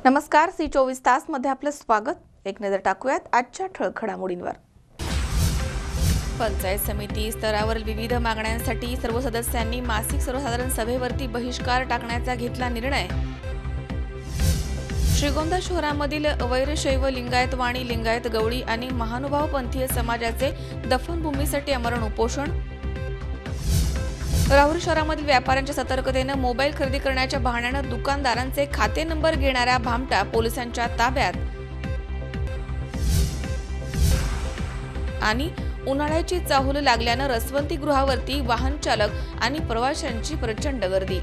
नमस्कार, सी 24 तास मध्ये आपलं स्वागत। एक नजर टाकूयात आजच्या ठळक घडामोडींवर। पंचायत समिती स्तरावरील विविध मागण्यांसाठी सर्व सदस्यांनी मासिक सर्वसाधारण सभेवरती बहिष्कार टाकण्याचा घेतला निर्णय। श्रीगोंदा शहरामधील वैरशैव लिंगायत वाणी लिंगायत गवळी आणि महानुभाव पंथीय समाजाचे दफनभूमीसाठी आमरण उपोषण। राहुरी शहरामधील व्यापाऱ्यांच्या सतर्कतेने मोबाईल खरेदी करण्याच्या बहाण्याने दुकानदारांचे खाते नंबर घेणाऱ्या भामटा पोलिसांच्या ताब्यात। आणि उन्हाळ्याची चाहूल लागल्याने रसवंती गृहावरती वाहन चालक आणि प्रवाशांची प्रचंड गर्दी।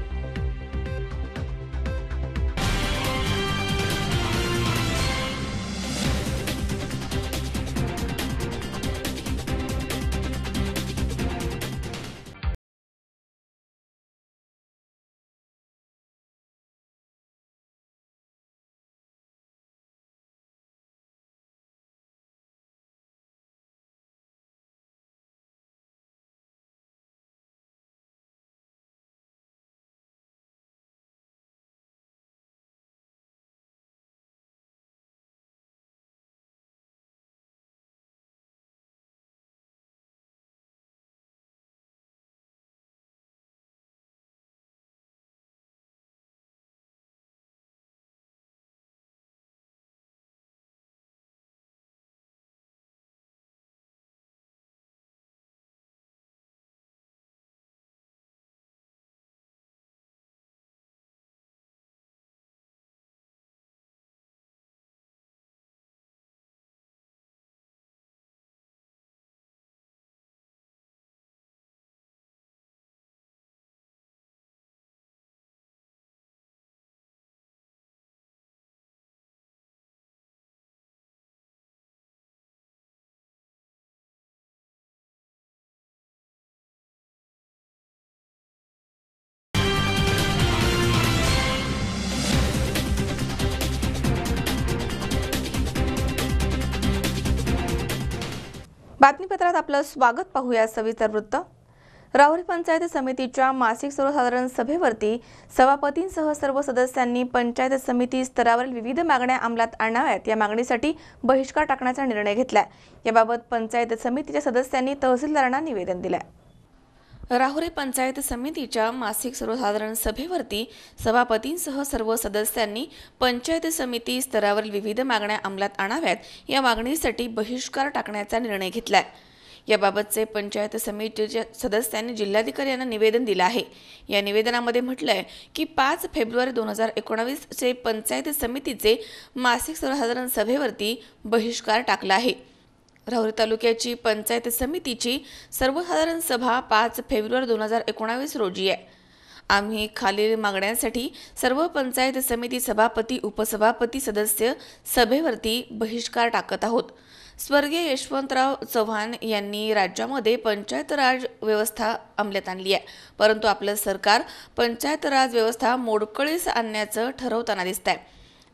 बातमीपत्रात आपलं स्वागत। पाहूया सविस्तर वृत्त। राहुरी पंचायत समितीच्या मासिक सर्वसाधारण सभेवरती सभापतींसह सर्व सदस्यांनी पंचायत समिती स्तरावरील विविध मागण्या अंमलात आणाव्यात या मागणीसाठी बहिष्कार टाकण्याचा निर्णय घेतलाय। याबाबत पंचायत समितीच्या सदस्यांनी तहसीलदारांना निवेदन दिलंय। राहुरी पंचायत समितीच्या मासिक सर्वसाधारण सभेवरती सभापतींसह सर्व सदस्यांनी पंचायत समिती स्तरावरील विविध मागण्या अंमलात आणाव्यात या मागणीसाठी बहिष्कार टाकण्याचा निर्णय घेतलाय। याबाबतचे पंचायत समितीच्या सदस्यांनी जिल्हाधिकारी यांना निवेदन दिलं आहे। या निवेदनामध्ये म्हटलंय की 5 फेब्रुवारी 2019 चे पंचायत समितीचे मासिक सर्वसाधारण सभेवरती बहिष्कार टाकला आहे। राहुरी तालुक्याची पंचायत समितीची सर्वसाधारण सभा 5 फेब्रुवारी 2019 रोजी आहे। आम्ही खालील मागण्यांसाठी सर्व पंचायत समिती सभापती उपसभापती सदस्य सभेवरती बहिष्कार टाकत आहोत। स्वर्गीय यशवंतराव चव्हाण यांनी राज्यामध्ये पंचायत राज व्यवस्था अंमलात आणली आहे, परंतु आपलं सरकार पंचायत राज व्यवस्था मोडकळीस आणण्याचं ठरवताना दिसतंय।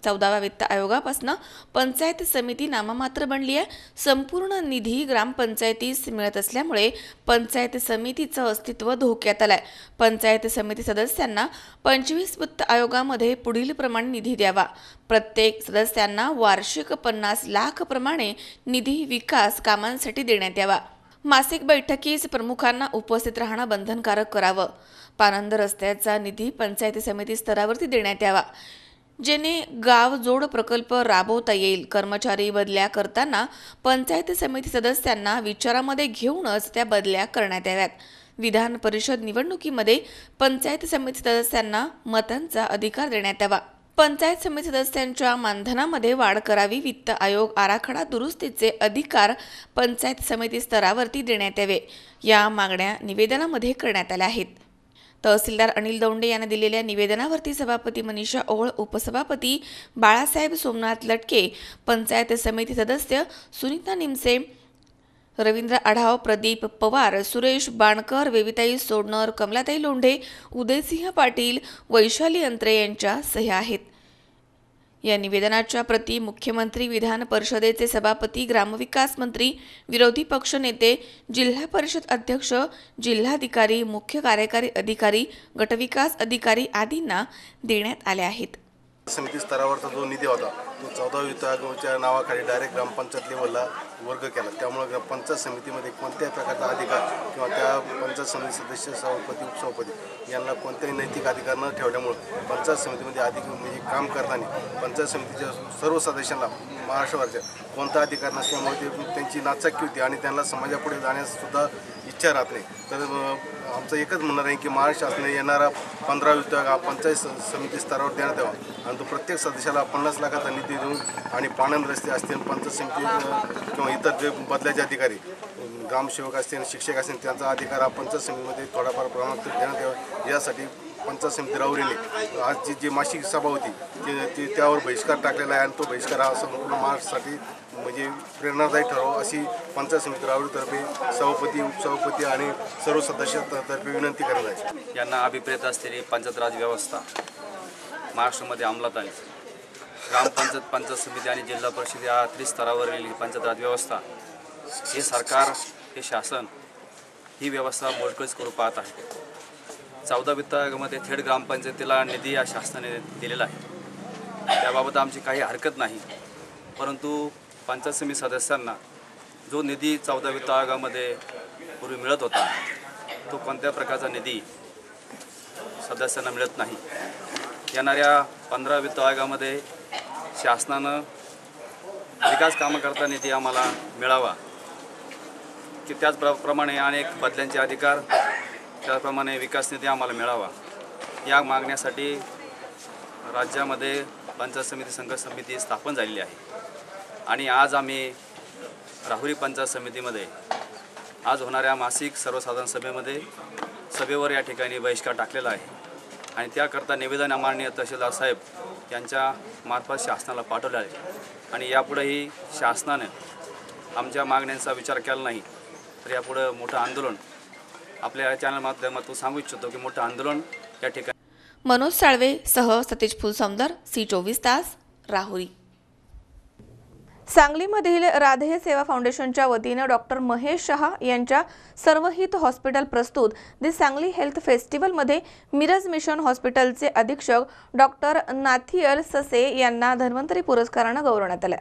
14व्या वित्त आयोगापासून पंचायत समिती नाममात्र बनली आहे। संपूर्ण निधी ग्रामपंचायतीस मिळत असल्यामुळे पंचायत समितीचं अस्तित्व धोक्यात आलंय। पंचायत समिती सदस्यांना 25 वित्त आयोगामध्ये पुढील प्रमाणे निधी द्यावा। प्रत्येक सदस्यांना वार्षिक 50 लाख प्रमाणे निधी विकास कामांसाठी देण्यात यावा। मासिक बैठकीस प्रमुखांना उपस्थित राहणं बंधनकारक करावं। पानंद रस्त्याचा निधी पंचायत समिती स्तरावरती देण्यात यावा, जेणे गाव जोड प्रकल्प राबवता येईल। कर्मचारी बदल्या करताना पंचायत समिती सदस्यांना विचारामध्ये घेऊनच त्या बदल्या करण्यात याव्यात। विधान परिषद निवडणुकीमध्ये पंचायत समिती सदस्यांना मतांचा अधिकार देण्यात यावा। पंचायत समिती सदस्यांच्या मानधनामध्ये वाढ करावी। वित्त आयोग आराखडा दुरुस्तीचे अधिकार पंचायत समिती स्तरावरती देण्यात यावे। या मागण्या निवेदनामध्ये करण्यात आल्या आहेत। तहसीलदार अनिल दौंडे यांना दिलेल्या निवेदनावरती सभापती मनीषा ओळ, उपसभापती बाळासाहेब सोमनाथ लटके, पंचायत समिती सदस्य सुनीता निमसे, रवींद्र आढाव, प्रदीप पवार, सुरेश बाणकर, वेविताई सोडणर, कमलाताई लोंढे, उदयसिंह पाटील, वैशाली अंत्रे यांच्या सह्या आहेत। या निवेदनाच्या प्रति मुख्यमंत्री, विधान परिषदेचे सभापती, ग्रामविकास मंत्री, विरोधी पक्ष नेते, जिल्हा परिषद अध्यक्ष, जिल्हाधिकारी, मुख्य कार्यकारी अधिकारी, गटविकास अधिकारी आदींना देण्यात आले आहेत। समिती स्तरावरचा जो निधी होता तो 14 विभागाच्या नावाखाली डायरेक्ट ग्रामपंचायत लेवलला वर्ग केला। त्यामुळे पंचायत समितीमध्ये कोणत्याही प्रकारचा अधिकार किंवा त्या पंचायत समिती सदस्य, सभापती, उपसभापती यांना कोणत्याही नैतिक अधिकार न ठेवल्यामुळे पंचायत समितीमध्ये म्हणजे काम करताना पंचायत समितीच्या सर्व सदस्यांना महाराष्ट्रभरच्या कोणता अधिकार नसल्यामुळे त्यांची नाचक्की होती आणि त्यांना समाजापुढे जाण्यासुद्धा इच्छा राहत नाही। तर आमचं एकच म्हणणं आहे की महाराष्ट्र शासनाने येणारा 15 विभाग हा पंचायत समिती स्तरावर देण्यात यावा आणि तो प्रत्येक सदस्याला 50 लाखाचा निधी देऊन आणि पाणंद रस्ते असतील, पंचायत समिती किंवा इतर जे बदल्याचे अधिकारी ग्रामसेवक असतील, शिक्षक असतील, त्यांचा अधिकार हा पंचायत समितीमध्ये थोडाफार प्रमाणात देण्यात यावा। यासाठी पंचायत समिती राहुरीने आज जी मासिक सभा होती त्यावर बहिष्कार टाकलेला आहे आणि तो बहिष्कार हा संपूर्ण महाराष्ट्रासाठी म्हणजे प्रेरणादायी ठरावा अशी पंचायत समिती राहुरीतर्फे सभापती, उपसभापती आणि सर्व सदस्यांतर्फे विनंती करत आहे। यांना अभिप्रेत असलेली पंचायत राज व्यवस्था महाराष्ट्रामध्ये अंमलात आली। ग्रामपंचायत, पंचायत समिती आणि जिल्हा परिषद या त्रिस्तरावरील पंचायत राज व्यवस्था हे सरकार, हे शासन ही व्यवस्था मोडकळीस करू पाहत आहे। 14 विभागामध्ये थेट ग्रामपंचायतीला निधी या शासनाने दिलेला आहे, त्याबाबत आमची काही हरकत नाही। परंतु पंचायत समिती सदस्यांना जो निधी 14 विभागामध्ये पूर्वी मिळत होता तो कोणत्या प्रकारचा निधी सदस्यांना मिळत नाही। येणाऱ्या 15 विभागामध्ये शासनानं विकास कामाकरता निधी आम्हाला मिळावा की त्याचप्रमाणे अनेक बदल्यांचे अधिकार, त्याप्रमाणे विकास निधी आम्हाला मिळावा या मागण्यासाठी राज्यामध्ये पंचायत समिती, संघ समिती स्थापन झालेली आहे। आणि आज आम्ही राहुरी पंचायत समितीमध्ये आज होणाऱ्या मासिक सर्वसाधारण सभेवर या ठिकाणी बहिष्कार टाकलेला आहे आणि त्याकरता निवेदन माननीय तहसीलदार साहेब यांच्या मार्फत शासनाला पाठवले आहे आणि यापुढेही शासनाने आमच्या मागण्यांचा विचार केला नाही तर यापुढे मोठं आंदोलन आपल्या चॅनल माध्यमातून सांगू इच्छितो की मोठं आंदोलन या ठिकाणी। मनोज साळवे सह सतीश फुलसौंदर, C24 तास, राहुरी। सांगलीमधील राधेय सेवा फाउंडेशनच्या वतीने डॉक्टर महेश शहा यांच्या सर्वहित हॉस्पिटल प्रस्तुत दी सांगली हेल्थ फेस्टिवलमध्ये मिरज मिशन हॉस्पिटलचे अधीक्षक डॉक्टर नाथियल ससे यांना धन्वंतरी पुरस्काराने गौरवण्यात आले।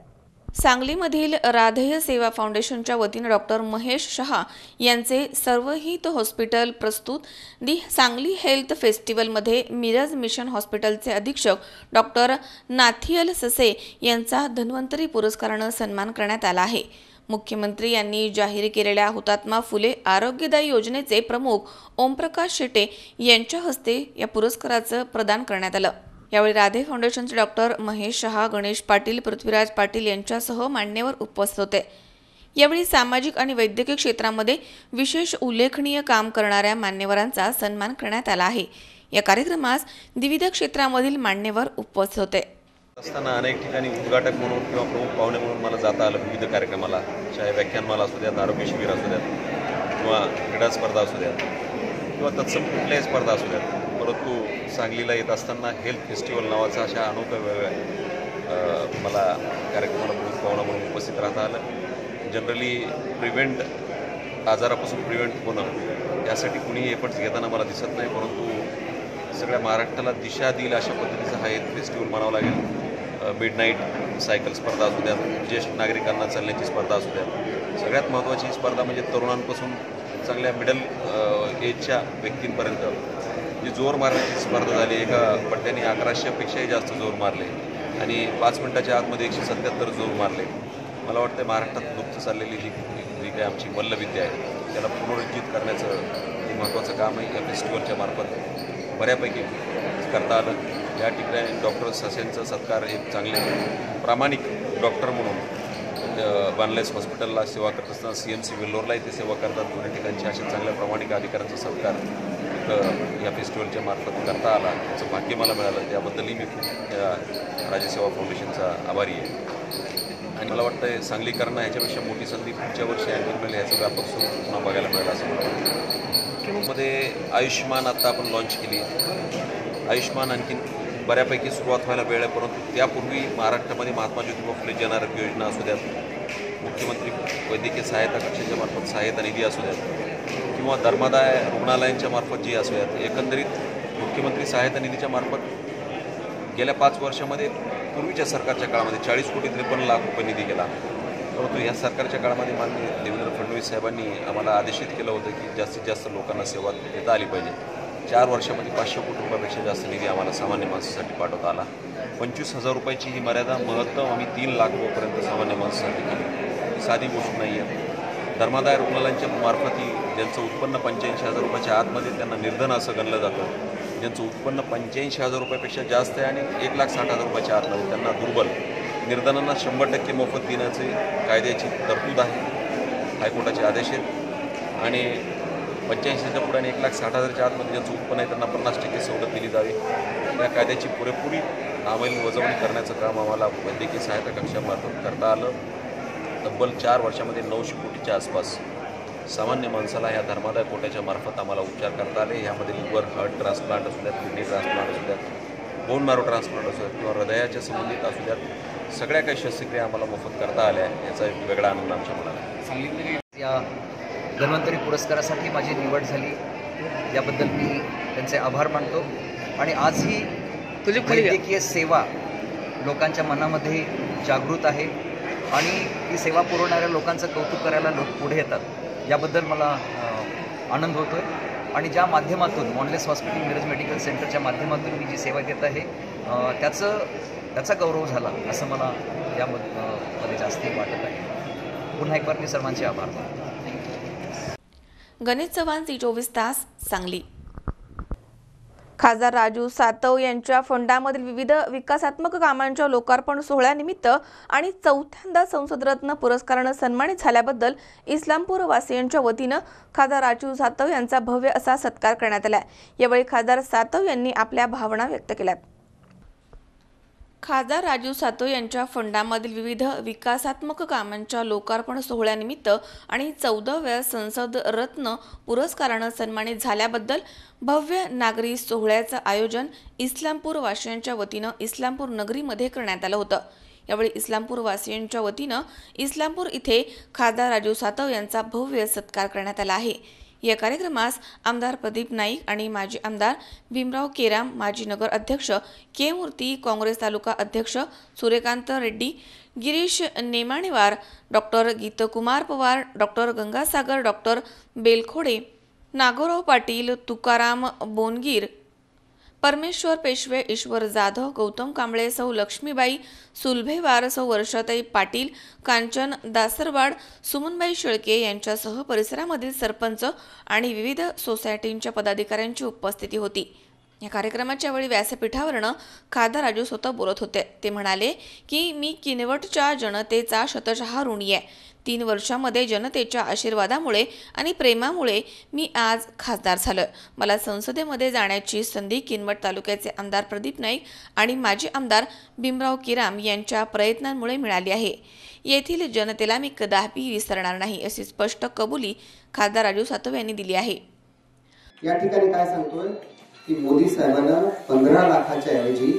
सांगलीमधील राधेय सेवा फाउंडेशनच्या वतीने डॉक्टर महेश शहा यांचे सर्वहित हॉस्पिटल प्रस्तुत दी सांगली हेल्थ फेस्टिवलमध्ये मिरज मिशन हॉस्पिटलचे अधीक्षक डॉक्टर नाथियल ससे यांचा धन्वंतरी पुरस्काराने सन्मान करण्यात आला आहे। मुख्यमंत्री यांनी जाहीर केलेल्या हुतात्मा फुले आरोग्यदायी योजनेचे प्रमुख ओमप्रकाश शेटे यांच्या हस्ते या पुरस्काराचं प्रदान करण्यात आलं। यावेळी राधे फाउंडेशनचे डॉक्टर महेश शहा, गणेश पाटील, पृथ्वीराज पाटील यांच्यासह मान्यवर उपस्थित होते। यावेळी सामाजिक आणि वैद्यकीय क्षेत्रामध्ये विशेष उल्लेखनीय काम करणाऱ्या मान्यवरांचा सन्मान करण्यात आला आहे। या कार्यक्रमास विविध क्षेत्रामधील मान्यवर उपस्थित होते। असताना अनेक ठिकाणी उद्घाटक म्हणून किंवा प्रमुख पाहुणे म्हणून मला जाता आलं विविध कार्यक्रमाला, चाहे व्याख्यानमाला असू द्यात, आरोग्य शिबिर असू द्यात किंवा क्रीडा स्पर्धा असू द्यात किंवा तत्सम कुठल्याही स्पर्धा असू द्यात। परंतु सांगलीला येत असताना हेल्थ फेस्टिवल नावाचा अशा अनोख्या मला कार्यक्रमाला प्रमुख पाहुणा म्हणून उपस्थित राहता आलं। जनरली आजारापासून प्रिव्हेंट होणं यासाठी कुणीही एफर्ट्स घेताना मला दिसत नाही, परंतु सगळ्या महाराष्ट्राला दिशा देईल अशा पद्धतीचा हा हेल्थ फेस्टिवल म्हणावं लागेल। मिडनाईट सायकल स्पर्धा असू द्यात, ज्येष्ठ नागरिकांना चालण्याची स्पर्धा असू द्यात, सगळ्यात महत्त्वाची स्पर्धा म्हणजे तरुणांपासून चांगल्या मिडल एजच्या व्यक्तींपर्यंत जी जोर मारण्याची स्पर्धा झाली। एका पट्ट्याने 1100पेक्षाही जास्त जोर मारले आणि 5 मिनिटाच्या आतमध्ये 177 जोर मारले। मला वाटतं महाराष्ट्रात लुप्त चाललेली जी काही आमची मल्लविद्या आहे त्याला पुनरुज्जीवित करण्याचं महत्त्वाचं काम आहे या फेस्टिवलच्या मार्फत बऱ्यापैकी करता आलं। या ठिकाणी डॉक्टर ससेंचा सत्कार एक चांगले प्रामाणिक डॉक्टर म्हणून बानलेस हॉस्पिटलला सेवा करत असताना CMC वेल्लोरला इथे सेवा करतात। दोन्ही ठिकाणच्या अशा चांगल्या प्रामाणिक अधिकाऱ्यांचा सत्कार या फेस्टिवलच्या मार्फत करता आला, त्याचं भाग्य मला मिळालं। त्याबद्दलही मी खूप या राजसेवा फाउंडेशनचा आभारी आहे आणि मला वाटतं सांगलीकरांना ह्याच्यापेक्षा मोठी संधी पुढच्या वर्षी आणखी मिळेल, याचं व्यापक स्वरूप पुन्हा बघायला मिळालं असं मला वाटतं। मध्ये आयुष्यमान आता आपण लॉन्च केली। आयुष्यमान आणखी बऱ्यापैकी सुरुवात व्हायला वेळ आहे, परंतु त्यापूर्वी महाराष्ट्रामध्ये महात्मा ज्योतिबा फुले जन आरोग्य योजना असू द्यात, मुख्यमंत्री वैद्यकीय सहायता कक्षाच्या मार्फत सहायता निधी असू द्यात किंवा धर्मादाय रुग्णालयांच्या मार्फत जी असू द्यात, एकंदरीत मुख्यमंत्री सहायता निधीच्या मार्फत गेल्या 5 वर्षामध्ये पूर्वीच्या सरकारच्या काळामध्ये 40 कोटी 53 लाख रुपये निधी गेला, परंतु ह्या सरकारच्या काळामध्ये माननीय देवेंद्र फडणवीस साहेबांनी आम्हाला आदेशित केलं होतं की जास्तीत जास्त लोकांना सेवा देता आली पाहिजे. 4 वर्षामध्ये 500 कोटी रुपयापेक्षा जास्त निधी आम्हाला सामान्य माणसासाठी पाठवता आला. 25,000 रुपयाची ही मर्यादा महत्तम आम्ही 3 लाख रुपयापर्यंत सामान्य माणसासाठी केली. ही साधी गोष्ट नाही आहे. धर्मादाय रुग्णालयांच्या मार्फत ज्यांचं उत्पन्न 85,000 रुपयाच्या आतमध्ये त्यांना निर्धन असं गणलं जातं, ज्यांचं उत्पन्न 85,000 रुपयापेक्षा जास्त आहे आणि 1,60,000 रुपयाच्या आतमध्ये त्यांना दुर्बल निर्धनांना 100% मोफत देण्याची कायद्याची तरतूद आहे. हायकोर्टाचे आदेश आहेत आणि 85च्या पुढे आणि 1,60,000च्या आतमध्ये ज्यांचं उत्पन्न आहे त्यांना 50% सवलत दिली जावी. या कायद्याची पुरेपुरी अंमलबजावणी करण्याचं काम आम्हाला वैद्यकीय सहायता कक्षामार्फत करता आलं. तब्बल 4 वर्षामध्ये 900 कोटीच्या आसपास सामान्य माणसाला ह्या धर्मादाय कोट्याच्या मार्फत आम्हाला उपचार करता आले. यामध्ये लिव्हर, हार्ट ट्रान्सप्लांट असू द्यात, किडनी ट्रान्सप्लांट असू द्यात, बोन मॅरो ट्रान्सप्लांट असू द्यात किंवा हृदयाच्या संबंधित असू द्यात, सगळ्या काही शस्त्रक्रिया आम्हाला मोफत करता आल्या. याचा एक वेगळा आनंद आमच्या मनाला आहे. या धन्वंतरी पुरस्कारासाठी माझी निवड झाली, याबद्दल मी त्यांचे आभार मानतो. आणि आजही वैद्यकीय सेवा लोकांच्या मनामध्ये जागृत आहे आणि ही सेवा पुरवणाऱ्या लोकांचं कौतुक करायला लोक पुढे येतात, याबद्दल मला आनंद होतो आहे. आणि ज्या माध्यमातून मॉनलेस हॉस्पिटल मिरज मेडिकल सेंटरच्या माध्यमातून मी जी सेवा देत आहे त्याचा गौरव झाला असं मला यामध्ये जास्ती वाटत आहे. पुन्हा एक बार मी सर्वांचे आभार मानतो. गणेश चव्हाण, Zee24 तास, सांगली. खासदार राजू सातव यांच्या फंडामधील विविध विकासात्मक कामांच्या लोकार्पण सोहळ्यानिमित्त आणि 4थ्यांदा संसदरत्न पुरस्कारानं सन्मानित झाल्याबद्दल इस्लामपूर वासियांच्या वतीनं खासदार राजू सातव यांचा भव्य असा सत्कार करण्यात आला. यावेळी खासदार सातव यांनी आपल्या भावना व्यक्त केल्या. खासदार राजू सातव यांच्या फंडामधील विविध विकासात्मक कामांच्या लोकार्पण सोहळ्यानिमित्त आणि 14व्या संसद रत्न पुरस्कारानं सन्मानित झाल्याबद्दल भव्य नागरी सोहळ्याचं आयोजन इस्लामपूर वासियांच्या वतीनं इस्लामपूर नगरीमध्ये करण्यात आलं होतं. यावेळी इस्लामपूर वासियांच्या वतीनं इस्लामपूर इथे खासदार राजू सातव यांचा भव्य सत्कार करण्यात आला आहे. या कार्यक्रमास आमदार प्रदीप नाईक आणि माजी आमदार भीमराव केराम, माजी नगर अध्यक्ष के मूर्ती, काँग्रेस तालुका अध्यक्ष Suryakant Reddy, Girish Nemanewar, doctor Geetkumar Pawar, doctor Gangasagar, doctor Belkhode, Nagorao Patil, Tukaram Bongir, Parmeshwar Peshwe, ईश्वर जाधव, गौतम कांबळे, सौ लक्ष्मीबाई सुलभेवार, सौ वर्षाताई पाटील, कांचन दासरवाड, सुमनबाई शेळके यांच्यासह परिसरामधील सरपंच आणि विविध सोसायटींच्या पदाधिकाऱ्यांची उपस्थिती होती. या कार्यक्रमाच्या वेळी व्यासपीठावरनं खासदार राजू सातव बोलत होते. ते म्हणाले की मी किनवटच्या जनतेचा शतशः ऋणी आहे. 3 वर्षांमध्ये जनतेच्या आशीर्वादामुळे आणि प्रेमामुळे मी आज खासदार झालोय. मला संसदेमध्ये जाण्याची संधी किनवट तालुक्याचे आमदार प्रदीप नाईक आणि माजी आमदार भीमराव केराम यांच्या प्रयत्नांमुळे मिळाली आहे. येथील जनतेला मी कदापि विसरणार नाही, अशी स्पष्ट कबुली खासदार राजू सातव यांनी दिली आहे. या ठिकाणी काय सांगतोय की मोदी साहेबांना 15 लाखाच्या ऐवजी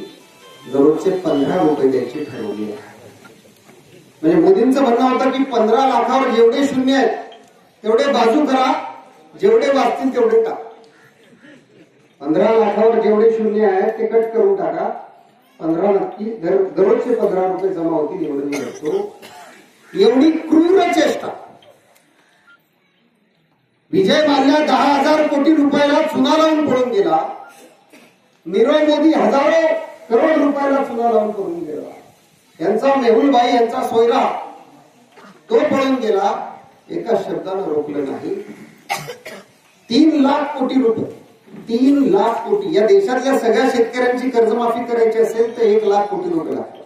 दररोजचे 15 रुपये द्यायचे ठरवले आहे. म्हणजे मोदींचं म्हणणं होतं की 15 लाखावर जेवढे शून्य आहेत तेवढे बाजू करा, जेवढे वाचतील तेवढे टाका. 15 लाखावर जेवढे शून्य आहेत ते कट करून टाका. 15 नक्की दररोजचे 15 रुपये जमा होतील एवढं मी करतो. एवढी क्रूर चेष्टा. विजय माल्या 10,000 कोटी रुपयाला चुना लावून पळून गेला. नीरव मोदी हजारो करोड रुपयाला चुना लावून पळून गेला. यांचा मेहुलबाई यांचा सोयरा तो पळून गेला. एका शब्दानं रोखलं नाही. 3 लाख कोटी रुपये, 3 लाख कोटी. या देशातल्या सगळ्या शेतकऱ्यांची कर्जमाफी करायची असेल तर 1 लाख कोटी रुपये लागतात.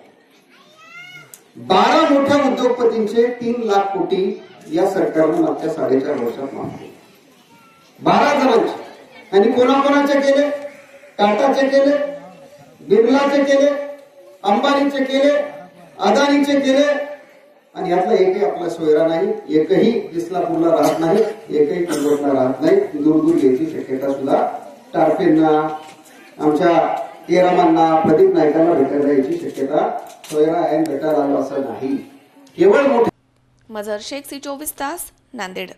12 मोठ्या उद्योगपतींचे 3 लाख कोटी या सरकारनं मागच्या 4.5 वर्षात माफले. 12 जणांचे. आणि कोणाकोणाचे केले? टाटाचे केले, बिर्लाचे केले, अंबानीचे केले, अदानीचे केले. आणि यातला एकही आपला सोयरा नाही. एकही इस्लामपूरला राहत नाही, एकही किनवटला राहत नाही. दूर दूर यायची शक्यता सुद्धा टारफेंना, आमच्या केरामांना, प्रदीप नाईकांना भेटायला यायची शक्यता सोयरा ऐन भेटायला आलो असं नाही. केवळ मोठे. मझर शेख, Zee24 तास, नांदेड.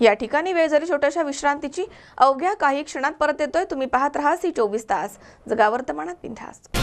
या ठिकाणी वेळ झाली छोट्याशा विश्रांतीची. अवघ्या काही क्षणात परत येतोय. तुम्ही पाहत राहा C24 तास, जगा वर्तमानात बिनधास्त.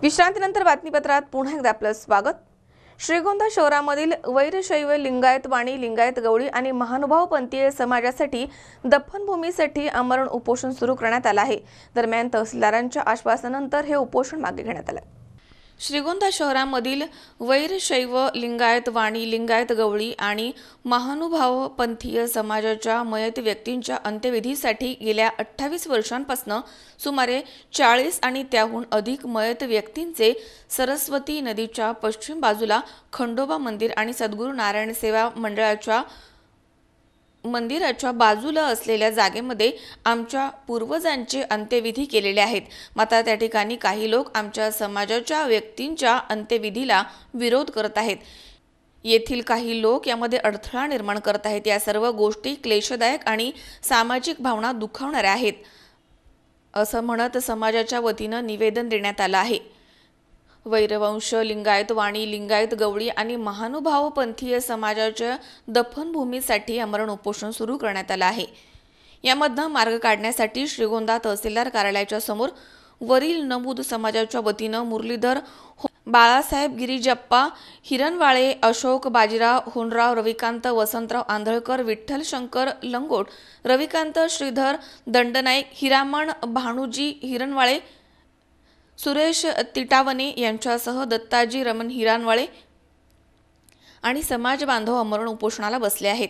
विश्रांतीनंतर बातमीपत्रात पुन्हा एकदा आपलं स्वागत. श्रीगोंदा शहरामधील वैरशैव लिंगायत वाणी लिंगायत गवळी आणि महानुभाव पंथीय समाजासाठी दफनभूमीसाठी आमरण उपोषण सुरू करण्यात आलं आहे. दरम्यान तहसीलदारांच्या आश्वासनानंतर हे उपोषण मागे घेण्यात आलं. श्रीगोंदा शहरामधील वैरशैव लिंगायत वाणी लिंगायत गवळी आणि महानुभाव पंथीय समाजाच्या मयत व्यक्तींच्या अंत्यविधीसाठी गेल्या 28 वर्षांपासून सुमारे 40 आणि त्याहून अधिक मयत व्यक्तींचे सरस्वती नदीच्या पश्चिम बाजूला खंडोबा मंदिर आणि सद्गुरू नारायण सेवा मंदिराच्या बाजूला असलेल्या जागेमध्ये आमच्या पूर्वजांचे अंत्यविधी केलेले आहेत. मात्र त्या ठिकाणी काही लोक आमच्या समाजाच्या व्यक्तींच्या अंत्यविधीला विरोध करत आहेत. येथील काही लोक यामध्ये अडथळा निर्माण करत आहेत. या सर्व गोष्टी क्लेशदायक आणि सामाजिक भावना दुखावणाऱ्या आहेत असं म्हणत समाजाच्या वतीनं निवेदन देण्यात आलं आहे. वैरवंश लिंगायत वाणी लिंगायत गवळी आणि महानुभाव पंथीय समाजाच्या दफनभूमीसाठी आमरण उपोषण सुरू करण्यात आलं आहे. यामधनं मार्ग काढण्यासाठी श्रीगोंदा तहसीलदार कार्यालयाच्या समोर वरील नमूद समाजाच्या वतीनं मुरलीधर बाळासाहेब गिरीजप्पा हिरणवाळे अशोक बाजीराव होनराव रविकांत वसंतराव आंधळकर विठ्ठल शंकर लंगोट रविकांत श्रीधर दंडनाईक हिरामण भानुजी हिरणवाळे सुरेश तिटावणे यांच्यासह दत्ताजी रमण हिरानवाळे आणि समाज बांधव आमरण उपोषणाला बसले आहेत.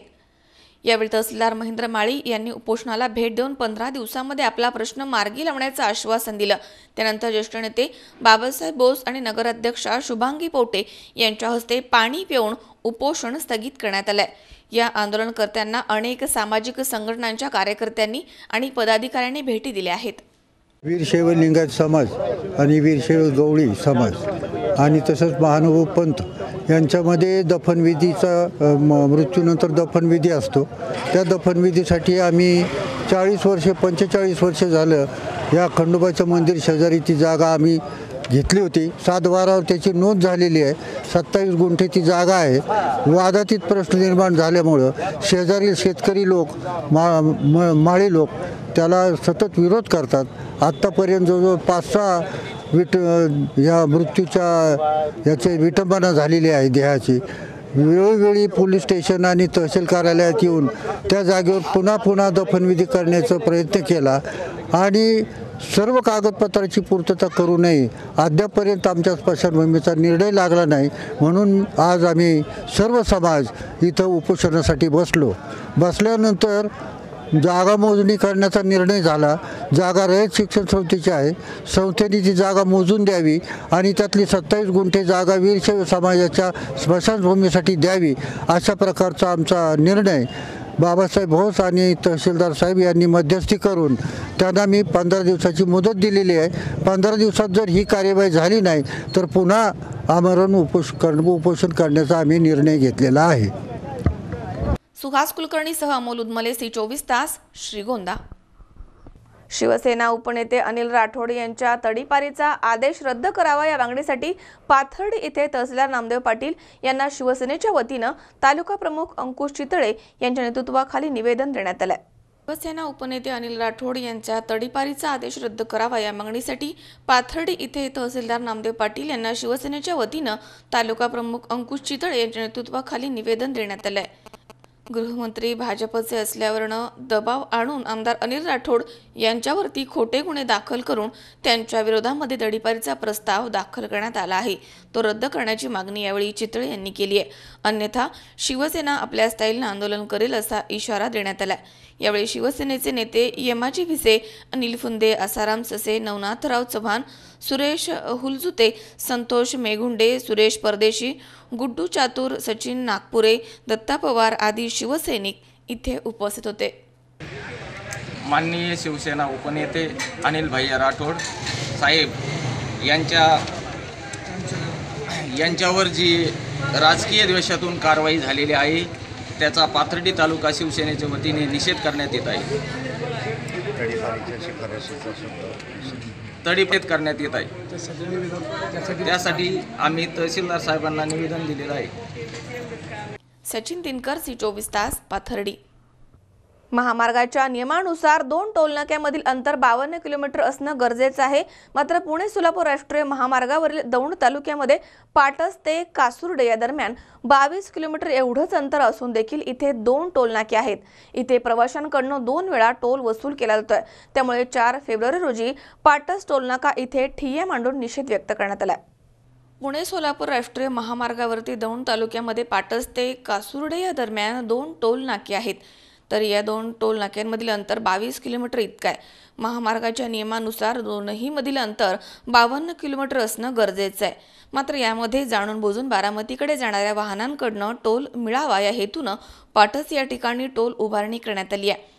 यावेळी तहसीलदार महेंद्र माळी यांनी उपोषणाला भेट देऊन 15 दिवसांमध्ये आपला प्रश्न मार्गी लावण्याचं आश्वासन दिलं. त्यानंतर ज्येष्ठ नेते बाबासाहेब बोस आणि नगराध्यक्षा शुभांगी पोटे यांच्या हस्ते पाणी पिऊन उपोषण स्थगित करण्यात आलंय. या आंदोलनकर्त्यांना अनेक सामाजिक संघटनांच्या कार्यकर्त्यांनी आणि पदाधिकाऱ्यांनी भेटी दिल्या आहेत. वीरशैव लिंगायत समाज आणि वीरशैव गवळी समाज आणि तसंच महानुभाव पंथ यांच्यामध्ये दफनविधीचा मृत्यूनंतर दफनविधी असतो. त्या दफनविधीसाठी आम्ही 45 वर्ष झालं या खंडोबाचं मंदिर शेजारी ती जागा आम्ही घेतली होती. 7/12 त्याची नोंद झालेली आहे. 27 गुंठे ती जागा आहे. वादातीत प्रश्न निर्माण झाल्यामुळं शेजारील शेतकरी लोक माळी लोक त्याला सतत विरोध करतात. आत्तापर्यंत जवळजवळ 5-6 या मृत्यूच्या याचे विटंबना झालेली आहे देहाची. वेळोवेळी पोलीस स्टेशन आणि तहसील कार्यालयात येऊन त्या जागेवर पुन्हा दफनविधी करण्याचा प्रयत्न केला आणि सर्व कागदपत्राची पूर्तता करू नये. अद्यापर्यंत आमच्या स्मशानभूमीचा निर्णय लागला नाही. म्हणून आज आम्ही सर्व समाज इथं उपोषणासाठी बसल्यानंतर जागा मोजणी करण्याचा निर्णय झाला. जागा रयत शिक्षण संस्थेची आहे. संस्थेने ती जागा मोजून द्यावी आणि त्यातली 27 गुंठे जागा वीरशैव समाजाच्या स्मशानभूमीसाठी द्यावी अशा प्रकारचा आमचा निर्णय बाबासाहेब भोस आणि तहसीलदार साहेब यांनी मध्यस्थी करून त्यांना मी 15 दिवसाची मुदत दिलेली आहे. 15 दिवसात जर ही कार्यवाही झाली नाही तर पुन्हा आमरण उपोषण करण्याचा आम्ही निर्णय घेतलेला आहे. सुहास कुलकर्णीसह अमोल उदमले, सी24 तास, श्रीगोंदा. शिवसेना उपनेते अनिल राठोड यांच्या तडीपारीचा आदेश रद्द करावा या मागणीसाठी पाथर्डी येथे तहसीलदार नामदेव पाटील यांना शिवसेनेच्या वतीनं तालुका प्रमुख अंकुश चितळे यांच्या नेतृत्वाखाली निवेदन देण्यात आलं. शिवसेना उपनेते अनिल राठोड यांच्या तडीपारीचा आदेश रद्द करावा या मागणीसाठी पाथर्डी इथे तहसीलदार नामदेव पाटील यांना शिवसेनेच्या वतीनं तालुका प्रमुख अंकुश चितळे यांच्या नेतृत्वाखाली निवेदन देण्यात आलंय. गृहमंत्री भाजपचे असल्यावरनं दबाव आणून आमदार अनिल राठोड यांच्यावरती खोटे गुन्हे दाखल करून त्यांच्या विरोधामध्ये तडीपारीचा प्रस्ताव दाखल करण्यात आला आहे. तो रद्द करण्याची मागणी यावेळी चितळे यांनी केली आहे. अन्यथा शिवसेना आपल्या स्टाईलनं आंदोलन करेल असा इशारा देण्यात आला. यावेळी शिवसेनेचे नेते यमाजी भिसे, अनिल फुंदे, आसाराम ससे, नवनाथराव चव्हाण, सुरेश हुलजुते, संतोष मेघुंडे, सुरेश परदेशी, गुड्डू चातुर, सचिन नागपुरे, दत्ता पवार आदी शिवसैनिक इथे उपस्थित होते. माननीय शिवसेना उपनेते अनिल भैया राठोड साहेब यांच्यावर जी राजकीय द्वेषातून कारवाई झालेली आहे त्याचा पाथर्डी तालुका शिवसेनेच्या वतीने निषेध करण्यात येत आहे. तडीपार करण्यात येत आहे. त्यासाठी आम्ही तहसीलदार साहेबांना निवेदन दिलेलं आहे. सचिन दिनकर, सी24 तास, पाथर्डी. महामार्गाच्या नियमानुसार 2 टोलनाक्यामधील अंतर 52 किलोमीटर असणं गरजेचं आहे. मात्र पुणे सोलापूर राष्ट्रीय महामार्गावरील दौंड तालुक्यामध्ये पाटस ते कासुर्डे या दरम्यान 22 किलोमीटर एवढंच अंतर असून देखील इथे 2 टोलनाके आहेत. इथे प्रवाशांकडून 2 वेळा टोल वसूल केला जातोय. त्यामुळे 4 फेब्रुवारी रोजी पाटस टोलनाका इथे ठिय्या मांडून निषेध व्यक्त करण्यात आला. पुणे सोलापूर राष्ट्रीय महामार्गावरती दौंड तालुक्यामध्ये पाटस ते कासुर्डे या दरम्यान 2 टोल नाके आहेत. तर या 2 टोल नाक्यांमधील अंतर 22 किलोमीटर इतकं आहे. महामार्गाच्या नियमानुसार दोन्ही मधील अंतर 52 किलोमीटर असणं गरजेचं आहे. मात्र यामध्ये जाणून बुजून बारामतीकडे जाणाऱ्या वाहनांकडनं टोल मिळावा या हेतूनं पाटस या ठिकाणी टोल उभारणी करण्यात आली आहे.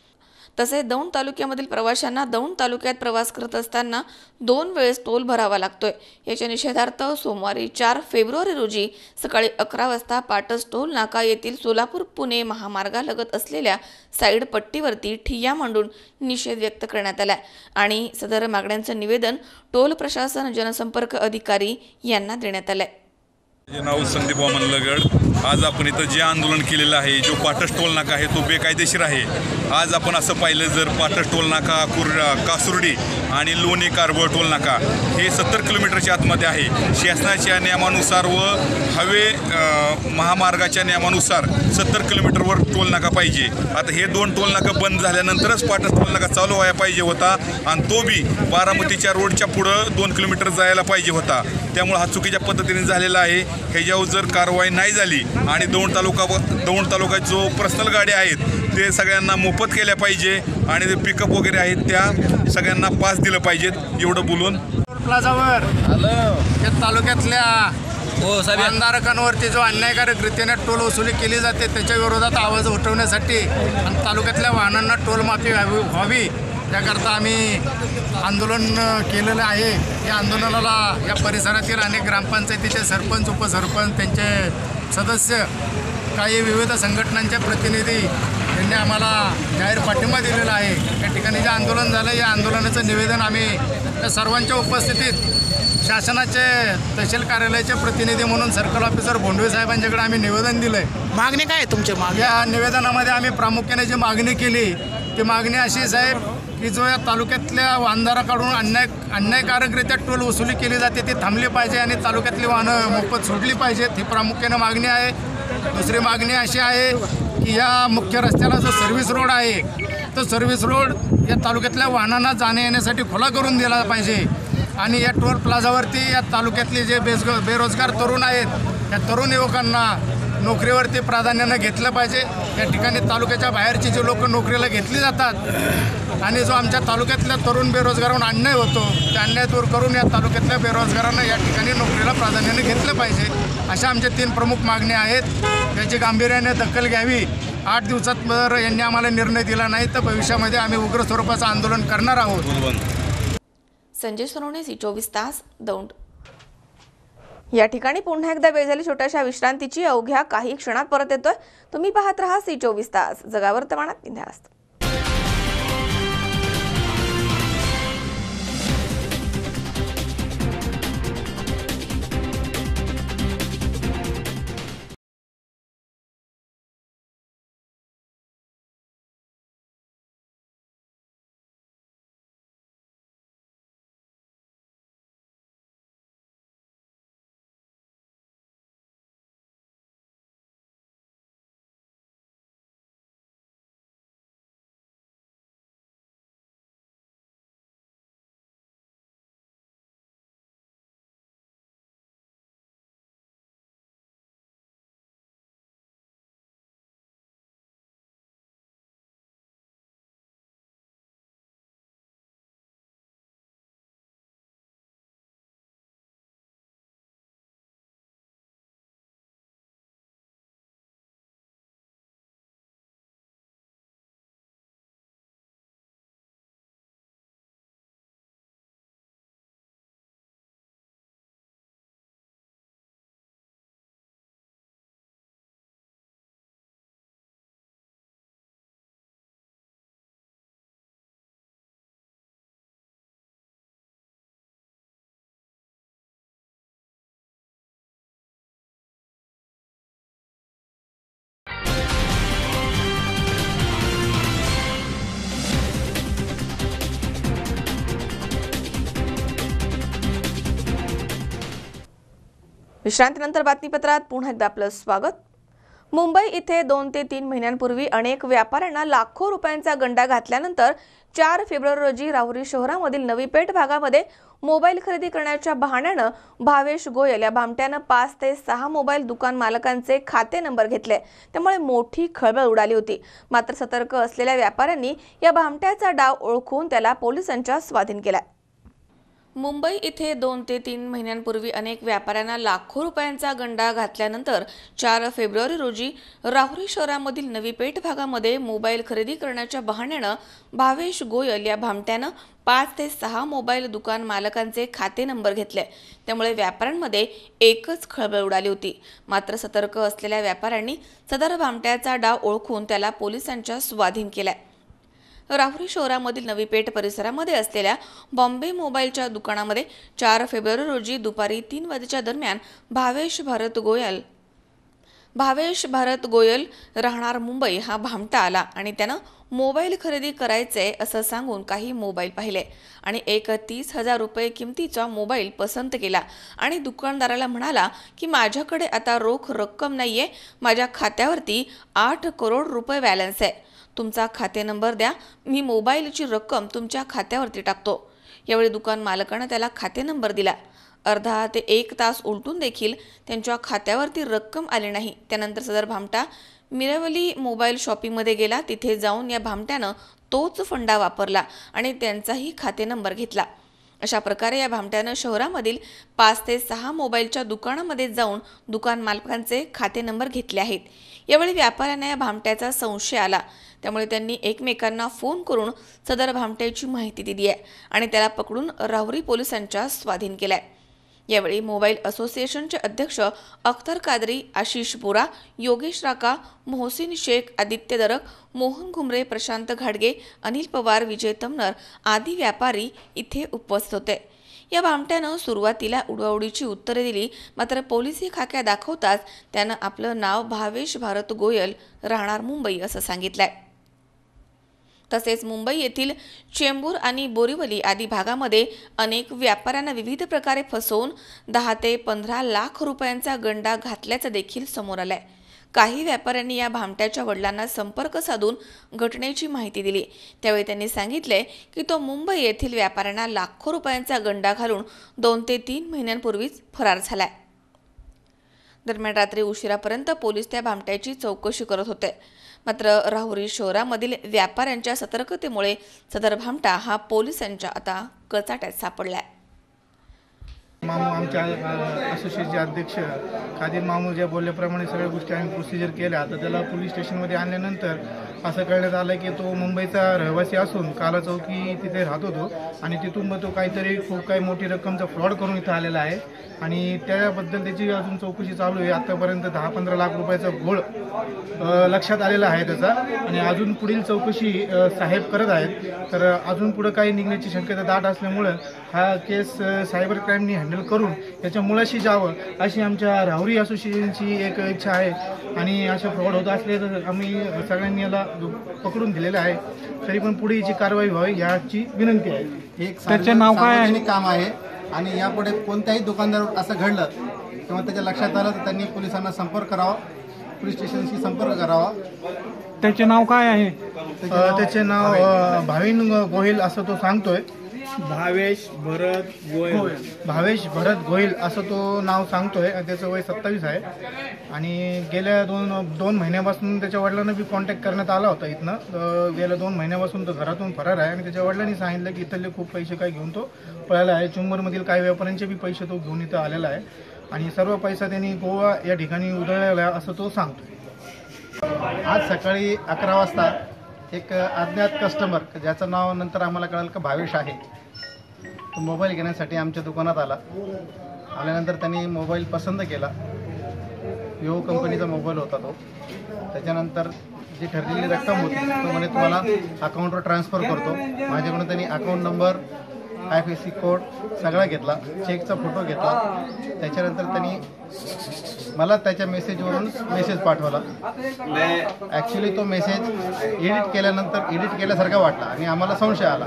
तसेच दौंड तालुक्यामधील प्रवाशांना दौंड तालुक्यात प्रवास करत असताना 2 वेळेस टोल भरावा लागतोय. याच्या निषेधार्थ सोमवारी 4 फेब्रुवारी रोजी सकाळी 11 वाजता पाटस टोल नाका येथील सोलापूर पुणे महामार्गालगत असलेल्या साईड पट्टीवरती ठिय्या मांडून निषेध व्यक्त करण्यात आला आणि सदर मागण्यांचं निवेदन टोल प्रशासन जनसंपर्क अधिकारी यांना देण्यात आलंय. माझे नाव संदीप वामन लगड. आज आपण इथं जे आंदोलन केलेलं आहे, जो पाटस टोल नाका आहे तो बेकायदेशीर आहे. आज आपण असं पाहिलं जर पाटस टोल नाका, कासुर्डी आणि लोणी कारवळ टोल नाका हे 70 किलोमीटरच्या आतमध्ये आहे. शासनाच्या नियमानुसार व हवे महामार्गाच्या नियमानुसार 70 किलोमीटरवर टोल नाका पाहिजे. आता हे 2 टोल नाका बंद झाल्यानंतरच पाटस टोल नाका चालू व्हायला पाहिजे होता आणि तो बी बारामतीच्या रोडच्या पुढं 2 किलोमीटर जायला पाहिजे होता. त्यामुळे हा चुकीच्या पद्धतीने झालेला आहे. ह्याच्यावर जर कारवाई नाही झाली आणि दौंड तालुका जो पर्सनल गाड्या आहेत ते सगळ्यांना मोफत केल्या पाहिजे आणि ते पिकअप वगैरे आहेत त्या सगळ्यांना पास दिलं पाहिजेत. एवढं बोलून प्लाझावर या तालुक्यातल्या आमदारकांवरती जो अन्यायकारक रीतीने टोल वसुली केली जाते त्याच्या विरोधात आवाज उठवण्यासाठी आणि तालुक्यातल्या वाहनांना टोल माफी व्हावी याकरता आम्ही आंदोलन केलेलं आहे. या आंदोलनाला या परिसरातील अनेक ग्रामपंचायतीचे सरपंच, उपसरपंच, त्यांचे सदस्य, काही विविध संघटनांचे प्रतिनिधी यांनी आम्हाला जाहीर पाठिंबा दिलेला आहे. या ठिकाणी जे आंदोलन झालं या आंदोलनाचं निवेदन आम्ही त्या सर्वांच्या उपस्थितीत शासनाचे तहसील कार्यालयाचे प्रतिनिधी म्हणून सर्कल ऑफिसर भोंडवे साहेबांच्याकडे आम्ही निवेदन दिलं आहे. मागणी काय आहे तुमच्या मागे? या निवेदनामध्ये आम्ही प्रामुख्याने जी मागणी केली ती मागणी अशी साहेब की जो या तालुक्यातल्या वाहनदाराकडून अन्यायकारकरित्या टोल वसुली केली जाते ती थांबली पाहिजे आणि तालुक्यातली वाहनं मोफत सोडली पाहिजेत, ही प्रामुख्याने मागणी आहे. दुसरी मागणी अशी आहे की या मुख्य रस्त्याला जो सर्व्हिस रोड आहे तो सर्व्हिस रोड या तालुक्यातल्या वाहनांना जाण्या येण्यासाठी खुला करून दिला पाहिजे आणि या टोल प्लाझावरती या तालुक्यातले जे बेरोजगार तरुण आहेत त्या तरुण युवकांना नोकरीवरती प्राधान्यानं घेतलं पाहिजे. या ठिकाणी तालुक्याच्या बाहेरची जे लोक नोकरीला घेतली जातात आणि जो आमच्या तालुक्यातल्या तरुण बेरोजगारांना अन्याय होतो त्या अन्याय दूर करून या तालुक्यातल्या बेरोजगारांना या ठिकाणी नोकरीला प्राधान्याने घेतलं पाहिजे. अशा आमच्या 3 प्रमुख मागण्या आहेत. याची गांभीर्याने दखल घ्यावी 8 दिवसात जर यांनी आम्हाला निर्णय दिला नाही तर भविष्यामध्ये आम्ही उग्र स्वरूपाचं आंदोलन करणार आहोत. संजय सोनवणे, सी24 तास, दौंड. या ठिकाणी पुन्हा एकदा वेळ झाली छोट्याशा विश्रांतीची. अवघ्या काही क्षणात परत येतोय. तुम्ही पाहत राहा सी24 तास, जगावर्तमानात बिनधास्त. विश्रांतीनंतर बातमीपत्रात पुन्हा एकदा आपलं स्वागत. मुंबई इथे 2 ते 3 महिन्यांपूर्वी अनेक व्यापाऱ्यांना लाखो रुपयांचा गंडा घातल्यानंतर 4 फेब्रुवारी रोजी राहुरी शहरामधील नवी पेठ भागामध्ये मोबाईल खरेदी करण्याच्या बहाण्यानं भावेश गोयल या भामट्यानं 5 ते 6 मोबाईल दुकान मालकांचे खाते नंबर घेतले. त्यामुळे मोठी खळबळ उडाली होती. मात्र सतर्क असलेल्या व्यापाऱ्यांनी या भामट्याचा डाव ओळखून त्याला पोलिसांच्या स्वाधीन केला. मुंबई इथे 2 ते 3 महिन्यांपूर्वी अनेक व्यापाऱ्यांना लाखो रुपयांचा गंडा घातल्यानंतर 4 फेब्रुवारी रोजी राहुरी शहरामधील नवी पेठ भागामध्ये मोबाईल खरेदी करण्याच्या बहाण्यानं भावेश गोयल या भामट्यानं 5 ते 6 मोबाईल दुकान मालकांचे खाते नंबर घेतले. त्यामुळे व्यापाऱ्यांमध्ये एकच खळबळ उडाली होती. मात्र सतर्क असलेल्या व्यापाऱ्यांनी सदर भामट्याचा डाव ओळखून त्याला पोलिसांच्या स्वाधीन केला. राहुरी शहरामधील नवी पेठ परिसरामध्ये असलेल्या बॉम्बे मोबाईलच्या दुकानामध्ये 4 फेब्रुवारी रोजी दुपारी 3 वाजेच्या दरम्यान भावेश भारत गोयल राहणार मुंबई हा भामटा आला आणि त्यानं मोबाईल खरेदी करायचे असं सांगून काही मोबाईल पाहिले आणि एक 30,000 रुपये किमतीचा मोबाईल पसंत केला आणि दुकानदाराला म्हणाला की माझ्याकडे आता रोख रक्कम नाहीये, माझ्या खात्यावरती 8 करोड रुपये बॅलन्स आहे, तुमचा खाते नंबर द्या, मी मोबाईलची रक्कम तुमच्या खात्यावरती टाकतो. यावेळी दुकान मालकानं त्याला खाते नंबर दिला. अर्धा ते 1 तास उलटून देखील त्यांच्या खात्यावरती रक्कम आली नाही. त्यानंतर सदर भामटा मिरवली मोबाईल शॉपिंगमध्ये गेला. तिथे जाऊन या भामट्यानं तोच फंडा वापरला आणि त्यांचाही खाते नंबर घेतला. अशा प्रकारे या भामट्यानं शहरामधील 5 ते 6 मोबाईलच्या दुकानामध्ये जाऊन दुकान मालकांचे खाते नंबर घेतले आहेत. यावेळी व्यापाऱ्यांना या भामट्याचा संशय आला. त्यामुळे त्यांनी एकमेकांना फोन करून सदर भामट्याची माहिती दिली आहे आणि त्याला पकडून राहुरी पोलिसांच्या स्वाधीन केलाय. यावेळी मोबाईल असोसिएशनचे अध्यक्ष अख्तर कादरी, आशिष बोरा, योगेश राका, मोहसिन शेख, आदित्य दरक, मोहन घुमरे, प्रशांत घाडगे, अनिल पवार, विजय तमनर आदी व्यापारी इथे उपस्थित होते. या भामट्यानं सुरुवातीला उडवाउडीची उत्तरे दिली. मात्र पोलिसी खाक्या दाखवताच त्यानं आपलं नाव भावेश भारत गोयल राहणार मुंबई असं सांगितलंय. तसेच मुंबई येथील चेंबूर आणि बोरिवली आदी भागामध्ये अनेक व्यापाऱ्यांना विविध प्रकारे फसवून 10 ते 15 लाख रुपयांचा गंडा घातल्याचं देखील समोर आलंय. काही व्यापाऱ्यांनी या भामट्याच्या वडिलांना संपर्क साधून घटनेची माहिती दिली. त्यावेळी त्यांनी सांगितले की तो मुंबई येथील व्यापाऱ्यांना लाखो रुपयांचा गंडा घालून 2 ते 3 महिन्यांपूर्वीच फरार झालाय. दरम्यान रात्री उशिरापर्यंत पोलीस त्या भामट्याची चौकशी करत होते. मात्र राहुरी शहरामधील व्यापाऱ्यांच्या सतर्कतेमुळे सदर भामटा हा पोलिसांच्या आता कचाट्यात सापडलाय. मामू आमच्या असोसिएशनचे अध्यक्ष कादिर मामू जे बोलल्याप्रमाणे सगळ्या गोष्टी आम्ही प्रोसिजर केल्या. आता त्याला पोलीस स्टेशनमध्ये आणल्यानंतर असं कळण्यात आलं की तो मुंबईचा रहिवासी असून काला चौकी तिथे राहत होतो आणि तिथून मग तो काहीतरी खूप काही मोठी रक्कमचा फ्रॉड करून इथं आलेला आहे आणि त्याबद्दल त्याची अजून चौकशी चालू आहे. आतापर्यंत 10-15 लाख रुपयाचा घोळ लक्षात आलेला आहे त्याचा आणि अजून पुढील चौकशी साहेब करत आहेत. तर अजून पुढं काही निघण्याची शक्यता दाट असल्यामुळं हा केस सायबर क्राईमनी हँडल करून त्याच्या मुळाशी जावं अशी आमच्या राहुरी असोसिएशनची एक इच्छा आहे आणि असे फ्रॉड होत असले तर आम्ही सगळ्यांनी याला पकडून दिलेलं आहे. तरी पण पुढे याची कारवाई व्हावी याची विनंती आहे. एक त्याचे नाव काय आहे काम आहे आणि यापुढे कोणत्याही दुकानदार असं घडलं किंवा त्याच्या लक्षात आलं तर त्यांनी पोलिसांना संपर्क करावा, पोलीस स्टेशनशी संपर्क करावा. त्याचे नाव काय आहे? त्याचे नाव भाविन गोहिल असं तो सांगतोय. भावेश भरत गोहिल असं तो नाव सांगतोय. त्याचं वय 27 आहे आणि गेल्या दोन महिन्यापासून त्याच्या वडिलांना बी कॉन्टॅक्ट करण्यात आला होता इथनं. गेल्या 2 महिन्यापासून तो घरातून फरार आहे आणि त्याच्या वडिलांनी सांगितलं की इथले खूप पैसे काय घेऊन तो पळाला आहे. चुंबरमधील काही व्यापाऱ्यांचे बी पैसे तो घेऊन इथं आलेला आहे आणि सर्व पैसा त्यांनी गोवा या ठिकाणी उधळलेला आहे असं तो सांगतोय. आज सकाळी 11 वाजता एक अज्ञात कस्टमर ज्याचं नाव नंतर आम्हाला कळलं की भावेश आहे, तो मोबाईल घेण्यासाठी आमच्या दुकानात आल्यानंतर त्यांनी मोबाईल पसंत केला. विवो कंपनीचा मोबाईल होता तो. त्याच्यानंतर जी ठरलेली रक्कम होती तो म्हणे तुम्हाला अकाउंटवर ट्रान्सफर करतो. माझ्याकडून त्यांनी अकाउंट नंबर, IFSC कोड सगळा घेतला, चेकचा फोटो घेतला. त्याच्यानंतर त्यांनी मला त्याच्या मेसेजवरून मेसेज पाठवला. ॲक्च्युली तो मेसेज एडिट केल्यासारखा वाटला आणि आम्हाला संशय आला.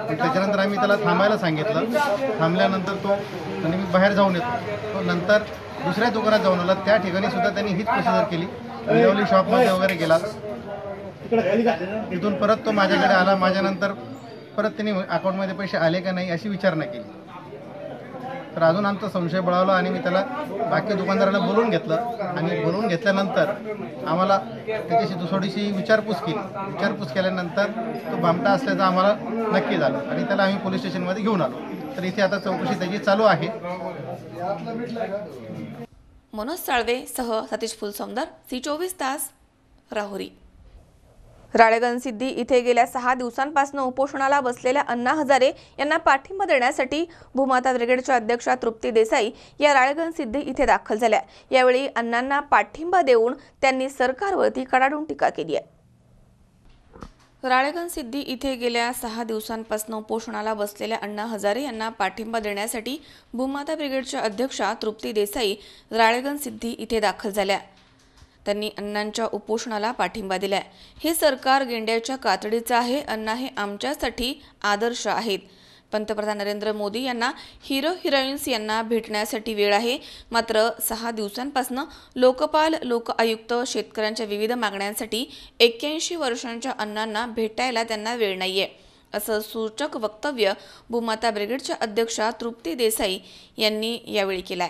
त्याच्यानंतर आम्ही त्याला थांबायला सांगितलं. थांबल्यानंतर तो आणि मी बाहेर जाऊन येतो. तो नंतर दुसऱ्या दुकानात जाऊन आला. त्या ठिकाणी सुद्धा त्यांनी हीच प्रोसिजर केली. विरवली शॉपमध्ये वगैरे गेला. तिथून परत तो माझ्याकडे आला. माझ्यानंतर परत त्यांनी अकाउंटमध्ये पैसे आले का नाही अशी विचारणा केली. तर अजून आमचा संशय बळावला आणि मी त्याला बाकी दुकानदारांना बोलवून घेतलं आणि बोलवून घेतल्यानंतर आम्हाला त्याच्याशी थोडीशी विचारपूस केली. विचारपूस केल्यानंतर तो भामटा असल्याचं आम्हाला नक्की झालं आणि त्याला आम्ही पोलीस स्टेशनमध्ये घेऊन आलो. तर इथे आता चौकशी त्याची चालू आहे. मनोज साळवे सह सतीश फुलसौंदर, C24 तास, राहुरी. राळेगणसिद्धी इथे गेल्या 6 दिवसांपासून उपोषणाला बसलेल्या अण्णा हजारे यांना पाठिंबा देण्यासाठी भूमाता ब्रिगेडच्या अध्यक्षा तृप्ती देसाई या राळेगणसिद्धी इथे दाखल झाल्या. यावेळी अण्णांना पाठिंबा देऊन त्यांनी सरकारवरती कडाडून टीका केली आहे. राळेगणसिद्धी इथे गेल्या 6 दिवसांपासून उपोषणाला बसलेल्या अण्णा हजारे यांना पाठिंबा देण्यासाठी भूमाता ब्रिगेडच्या अध्यक्षा तृप्ती देसाई राळेगणसिद्धी इथे दाखल झाल्या. त्यांनी अण्णांच्या उपोषणाला पाठिंबा दिलाय. हे सरकार गेंड्याच्या कातडीचं आहे. अण्णा हे आमच्यासाठी आदर्श आहेत. पंतप्रधान नरेंद्र मोदी यांना हिरो हिरोईन्स यांना भेटण्यासाठी वेळ आहे. मात्र 6 दिवसांपासून लोकपाल, लोक आयुक्त, शेतकऱ्यांच्या विविध मागण्यांसाठी 81 वर्षांच्या अण्णांना भेटायला त्यांना वेळ नाहीये, असं सूचक वक्तव्य भूमाता ब्रिगेडच्या अध्यक्षा तृप्ती देसाई यांनी यावेळी केलंय.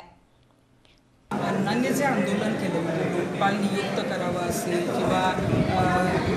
अण्णांनी जे आंदोलन केलं म्हणजे लोकपाल नियुक्त करावं असेल किंवा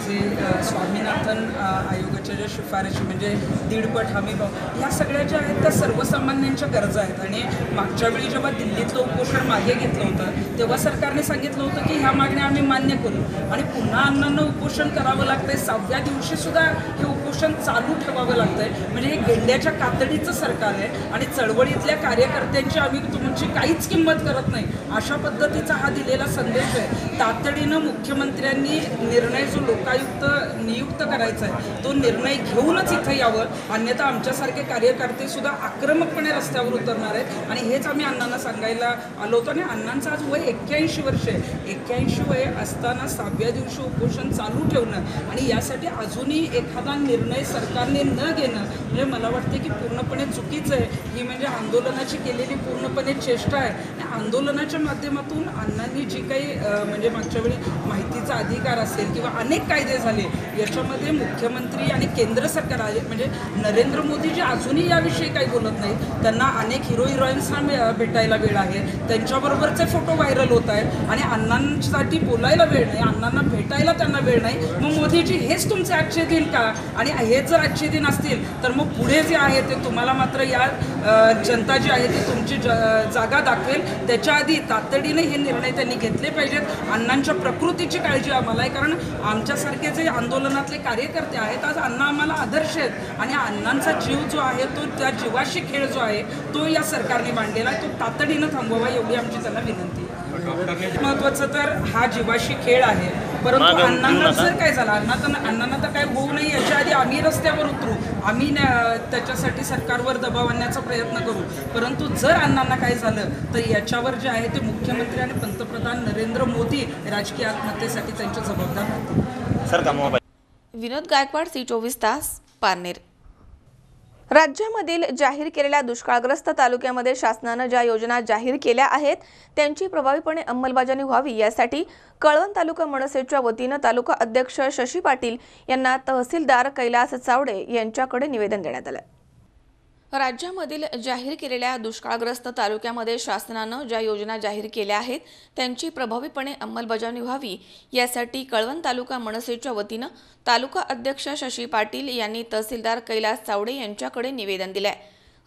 जे स्वामीनाथन आयोगाच्या ज्या शिफारशी म्हणजे 1.5 हमीभाव या सगळ्या ज्या आहेत त्या सर्वसामान्यांच्या गरजा आहेत. आणि मागच्या वेळी जेव्हा दिल्लीतलं उपोषण मागे घेतलं होतं तेव्हा सरकारने सांगितलं होतं की ह्या मागण्या आम्ही मान्य करू आणि पुन्हा अण्णांना उपोषण करावं लागतंय. 6व्या दिवशी सुद्धा हे उपोषण चालू ठेवावं लागतंय. म्हणजे हे गेंड्याच्या कातडीचं सरकार आहे आणि चळवळीतल्या कार्यकर्त्यांची आम्ही तुमची काहीच किंमत करत नाही अशा पद्धतीचा हा दिलेला संदेश आहे. तातडीनं मुख्यमंत्र्यांनी निर्णय जो लोकायुक्त नियुक्त करायचा आहे तो निर्णय घेऊनच इथं यावं, अन्यथा आमच्यासारखे कार्यकर्ते सुद्धा आक्रमकपणे रस्त्यावर उतरणार आहेत. आणि हेच आम्ही अण्णांना सांगायला आलो होतो. आणि अण्णांचं आज वय 81 वर्ष आहे. 81 वय असताना 6व्या दिवशी उपोषण चालू ठेवणं आणि यासाठी अजूनही एखादा निर्णय सरकारने न घेणं म्हणजे मला वाटते की पूर्णपणे चुकीचं आहे. ही म्हणजे आंदोलनाची केलेली पूर्णपणे चेष्टा आहे. आंदोलनाच्या माध्यमातून अण्णांनी जी काही म्हणजे मागच्या वेळी माहितीचा अधिकार असेल किंवा अनेक कायदे झाले, याच्यामध्ये मुख्यमंत्री आणि केंद्र सरकार आहे म्हणजे नरेंद्र मोदी जे अजूनही याविषयी काही बोलत नाहीत. त्यांना अनेक हिरोईन्सना भेटायला वेळ आहे, त्यांच्याबरोबरचे फोटो व्हायरल होत आहेत आणि अण्णांसाठी बोलायला वेळ नाही, अण्णांना भेटायला त्यांना वेळ नाही. मग मोदीजी हेच तुमचे आजचे दिन का? आणि हेच जर आजचे दिन असतील तर मग पुढे जे आहे ते तुम्हाला मात्र या जनता जी आहे ती तुमची जागा दाखवेल. त्याच्या आधी तातडीने हे निर्णय त्यांनी घेतले पाहिजेत. अण्णांच्या प्रकृतीची काळजी आम्हाला आहे, कारण आमच्यासारखे जे आंदोलनातले कार्यकर्ते आहेत आज अण्णा आम्हाला आदर्श आहेत आणि अण्णांचा जीव जो आहे तो त्या जीवाशी खेळ जो आहे तो या सरकारने मांडलेला आहे, तो तातडीनं थांबवावा एवढी आमची त्यांना विनंती आहे. महत्त्वाचं तर हा जीवाशी खेळ आहे, परंतु अण्णांना जर काय झालं, अण्णांना तर काय होऊ नये याच्या आधी आम्ही रस्त्यावर उतरू, आम्ही त्याच्यासाठी सरकारवर दबाव आणण्याचा प्रयत्न करू. परंतु जर अण्णांना काय झालं तर याच्यावर जे आहे ते मुख्यमंत्री आणि पंतप्रधान नरेंद्र मोदी राजकीय आत्महत्येसाठी त्यांचे जबाबदार. विनोद गायकवाड, C24 तास, पारनेर. राज्यामधील जाहीर केलेल्या दुष्काळग्रस्त तालुक्यामध्ये शासनानं ज्या योजना जाहीर केल्या आहेत त्यांची प्रभावीपणे अंमलबजावणी व्हावी यासाठी कळवण तालुका मनसेच्या वतीनं तालुका अध्यक्ष शशी पाटील यांना तहसीलदार कैलास चावडे यांच्याकडे निवेदन देण्यात आलं. राज्यामधील जाहीर केलेल्या दुष्काळग्रस्त तालुक्यामध्ये शासनानं ज्या योजना जाहीर केल्या आहेत त्यांची प्रभावीपणे अंमलबजावणी व्हावी यासाठी कळवण तालुका मनसेच्या वतीनं तालुका अध्यक्ष शशी पाटील यांनी तहसीलदार कैलास चावडे यांच्याकडे निवेदन दिलंय.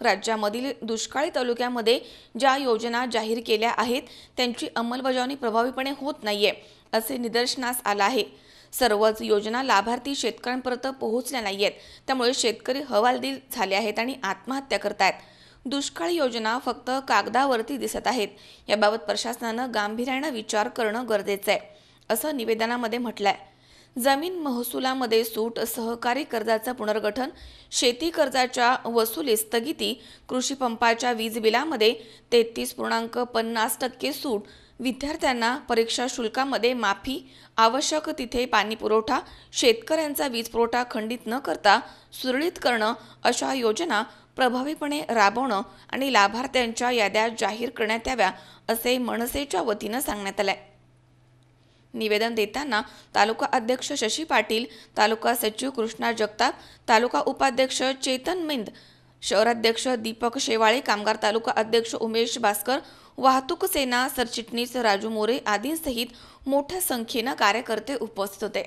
राज्यामधील दुष्काळी तालुक्यामध्ये ज्या योजना जाहीर केल्या आहेत त्यांची अंमलबजावणी प्रभावीपणे होत नाहीये असे निदर्शनास आलं आहे. सर्वच योजना लाभार्थी शेतकऱ्यांपर्यंत पोहोचल्या नाहीयेत, त्यामुळे शेतकरी हवालदिल झाले आहेत आणि आत्महत्या करतायत. दुष्काळी योजना फक्त कागदावरती दिसत आहेत, याबाबत प्रशासनानं गांभीर्यानं विचार करणं गरजेचं आहे असं निवेदनामध्ये म्हटलंय. जमीन महसुलामध्ये सूट, सहकारी कर्जाचं पुनर्गठन, शेती कर्जाच्या वसुलीत स्थगिती, कृषी पंपाच्या वीज बिलामध्ये 33.50% सूट, विद्यार्थ्यांना परीक्षा शुल्कामध्ये माफी, आवश्यक तिथे पाणी पुरवठा, शेतकऱ्यांचा वीज पुरवठा खंडित न करता सुरळीत करणं अशा योजना प्रभावीपणे राबवणं आणि लाभार्थ्यांच्या याद्या जाहीर करण्यात याव्या असे मनसेच्या वतीनं सांगण्यात आलंय. निवेदन देताना तालुका अध्यक्ष शशी पाटील, तालुका सचिव कृष्णा जगताप, तालुका उपाध्यक्ष चेतन मिंद, शहराध्यक्ष दीपक शेवाळे, कामगार तालुका अध्यक्ष उमेश भास्कर, वाहतूक सेना सरचिटणीस राजू मोरे आदींसहित मोठ्या संख्येनं कार्यकर्ते उपस्थित होते.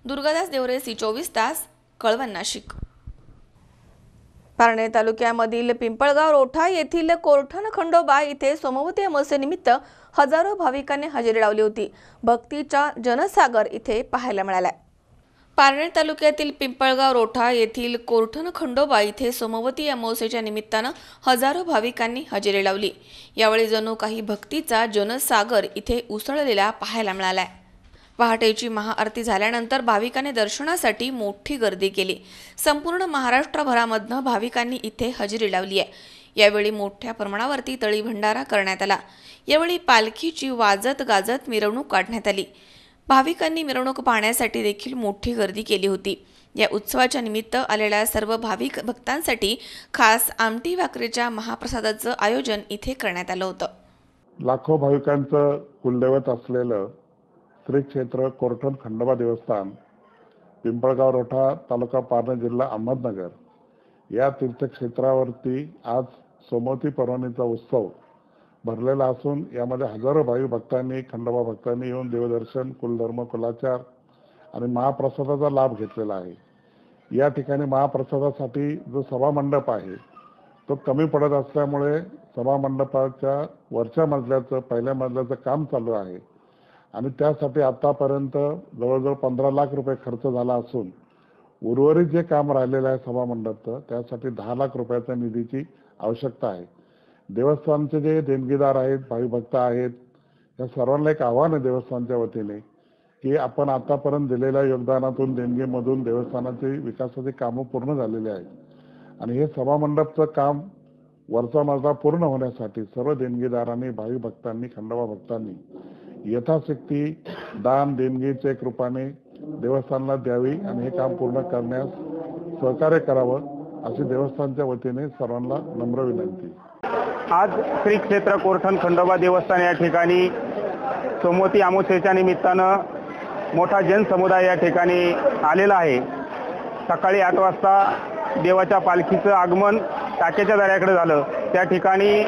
दुर्गादास देवरे, C24 तास, कळवण, नाशिक. पारनेर तालुक्यामधील पिंपळगाव रोठा येथील कोरठण खंडोबा इथे सोमवती अमावस्येनिमित्त हजारो भाविकांनी हजेरी लावली होती. भक्तीचा जनसागर इथे पाहायला मिळाला. पारनेर तालुक्यातील पिंपळगाव रोठा येथील कोरठण खंडोबा इथे सोमवती अमावस्येच्या निमित्तानं हजारो भाविकांनी हजेरी लावली. यावेळी जणू काही भक्तीचा जनसागर इथे उसळलेला पाहायला मिळालाय. पहाटेची महाआरती झाल्यानंतर भाविकांनी दर्शनासाठी मोठी गर्दी केली. संपूर्ण महाराष्ट्रभरामधनं भाविकांनी इथे हजेरी लावली आहे. यावेळी मोठ्या प्रमाणावरती तळी भंडारा करण्यात आला. यावेळी पालखीची वाजत गाजत मिरवणूक काढण्यात आली. भाविकांनी मिरवणूक पाहण्यासाठी देखील मोठी गर्दी केली होती. या उत्सवाच्या निमित्त आलेल्या सर्व भाविक भक्तांसाठी खास आमटी भाकरीच्या महाप्रसादाचं आयोजन इथे करण्यात आलं होतं. लाखो भाविकांचं कुलदैवत असलेलं श्री क्षेत्र कोरठण खंडोबा देवस्थान, पिंपळगाव रोठा, तालुका पारनेर, जिल्हा अहमदनगर या तीर्थक्षेत्रावरती आज सोमवती पर्वणीचा उत्सव भरलेला असून यामध्ये हजारो भाविक भक्तांनी, खंडोबा भक्तांनी येऊन देवदर्शन, कुलधर्म, कुलाचार आणि महाप्रसादाचा लाभ घेतलेला आहे. या ठिकाणी महाप्रसादासाठी जो सभामंडप आहे तो कमी पडत असल्यामुळे सभामंडपाच्या वरच्या मजल्याचं, पहिल्या मजल्याचं काम चालू आहे आणि त्यासाठी आतापर्यंत जवळजवळ 15 लाख रुपये खर्च झाला असून उर्वरित जे काम राहिलेलं आहे सभामंडपचं त्यासाठी 10 लाख रुपयाच्या निधीची आवश्यकता आहे. देवस्थानचे जे देणगीदार आहेत, भाविक भक्त आहेत, या सर्वांना एक आव्हान आहे देवस्थानच्या वतीने की आपण आतापर्यंत दिलेल्या योगदानातून, देणगीमधून देवस्थानाची विकासाची कामं पूर्ण झालेली आहेत आणि हे सभामंडपचं काम वरचा मजला पूर्ण होण्यासाठी सर्व देणगीदारांनी, भाविक भक्तांनी, खंडोबा भक्तांनी यथाशक्ती दान, देणगीच्या एक रूपाने देवस्थानला द्यावी आणि हे काम पूर्ण करण्यास सहकार्य करावं अशी देवस्थानच्या वतीने सर्वांना नम्र विनंती. आज श्री क्षेत्र कोरठण खंडोबा देवस्थान या ठिकाणी सोमवती अमावस्येच्या निमित्तानं मोठा जनसमुदाय या ठिकाणी आलेला आहे. सकाळी 8 वाजता देवाच्या पालखीचं आगमन टाक्याच्या दऱ्याकडे झालं. त्या ठिकाणी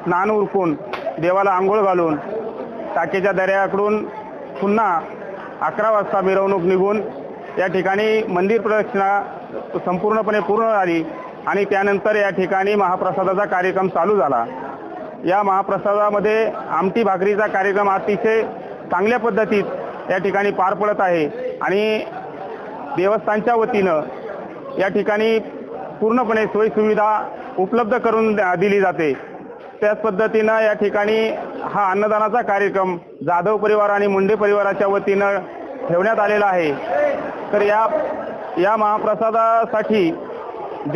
स्नान उरकून देवाला आंघोळ घालून टाक्याच्या दऱ्याकडून पुन्हा 11 वाजता मिरवणूक निघून या ठिकाणी मंदिर प्रदक्षिणा संपूर्णपणे पूर्ण झाली आणि त्यानंतर या ठिकाणी महाप्रसादाचा कार्यक्रम चालू झाला. या महाप्रसादामध्ये आमटी भाकरीचा कार्यक्रम अतिशय चांगल्या पद्धतीत या ठिकाणी पार पडत आहे आणि देवस्थानच्या वतीनं या ठिकाणी पूर्णपणे सोयीसुविधा उपलब्ध करून दिली जाते. त्याच पद्धतीनं या ठिकाणी हा अन्नदानाचा कार्यक्रम जाधव परिवार आणि मुंडे परिवाराच्या वतीनं ठेवण्यात आलेला आहे. तर या महाप्रसादासाठी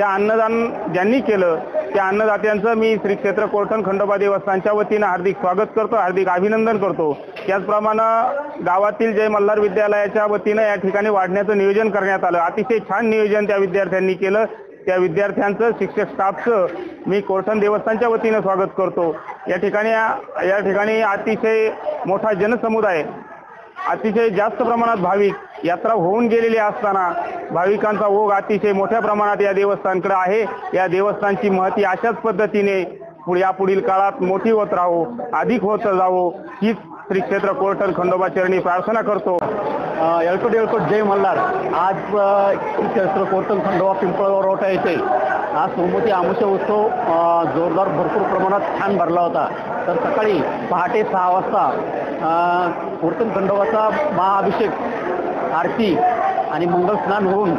अन्नदान ज्यांनी केलं त्या अन्नदात्यांचं मी श्री क्षेत्र कोरठण खंडोबा देवस्थानच्या वतीनं हार्दिक स्वागत करतो, हार्दिक अभिनंदन करतो. त्याचप्रमाणे गावातील जय मल्हार विद्यालयाच्या वतीनं या ठिकाणी वाढण्याचं नियोजन करण्यात आलं. अतिशय छान नियोजन त्या विद्यार्थ्यांनी केलं. त्या विद्यार्थ्यांचं शिक्षक स्टाफचं मी कोरठण देवस्थानच्या वतीनं स्वागत करतो. या ठिकाणी अतिशय मोठा जनसमुदाय, अतिशय जास्त प्रमाणात भाविक यात्रा होऊन गेलेली असताना भाविकांचा ओघ अतिशय मोठ्या प्रमाणात या देवस्थानकडे आहे. या देवस्थानची महती अशाच पद्धतीने यापुढील काळात मोठी होत राहो, अधिक होत जावो हीच श्री क्षेत्र कोरठण खंडोबा चरणी प्रार्थना करतो. येळकोट जय मल्हार. आज श्री क्षेत्र कोरठण खंडोबा पिंपळगाव रोटा येथे आज सोमवती अमावस्या उत्सव जोरदार भरपूर प्रमाणात छान भरला होता. तर सकाळी पहाटे 6 वाजता कोरठण खंडोबाचा महाअभिषेक, आरती आणि मंगल स्नान होऊन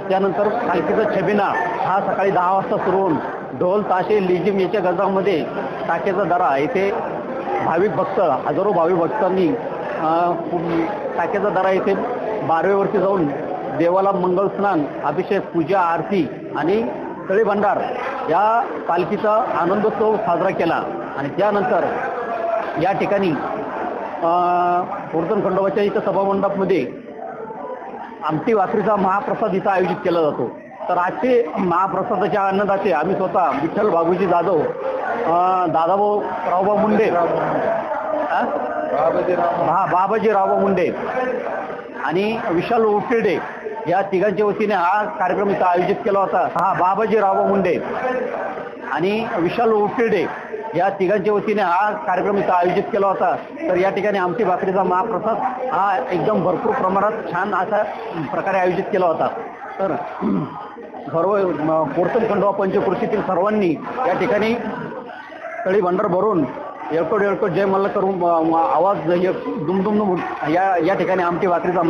त्यानंतर पालखीचा छबिना हा सकाळी 10 वाजता सुरू होऊन ढोल ताशे लेझिम याच्या गजरामध्ये टाक्याचा दरा येथे भाविक भक्त, हजारो भाविक भक्तांनी टाक्याचा दरा येथे बारवेवरती जाऊन देवाला मंगल स्नान, अभिषेक, पूजा, आरती आणि तळी भंडार या पालखीचा आनंदोत्सव साजरा केला. आणि त्यानंतर या ठिकाणी कोरठण खंडोबाच्या इथं सभामंडपमध्ये आमटी भाकरीचा महाप्रसाद इथं आयोजित केला जातो. तर आजचे महाप्रसादाच्या अन्नदाते आम्ही स्वतः विठ्ठल बाबूजी जाधव, दादाभाऊ रावबा मुंडे, बाबाजी रावबा मुंडे आणि विशाल उफिर्डे या तिघांच्या वतीने हा कार्यक्रम इथं आयोजित केला होता. बाबाजी रावबा मुंडे आणि विशाल उफिर्डे या तिघांच्या वतीने हा कार्यक्रम इथं आयोजित केला होता. तर या ठिकाणी आमटी भाकरीचा महाप्रसाद हा एकदम भरपूर प्रमाणात छान अशा प्रकारे आयोजित केला होता. तर सर्व कोरठण खंडोबा पंचकृषीतील सर्वांनी या ठिकाणी तळी भंडार भरून येळकोट जय मल्हार करून आवाज दुमदुम या ठिकाणी आमटी भाकरीचा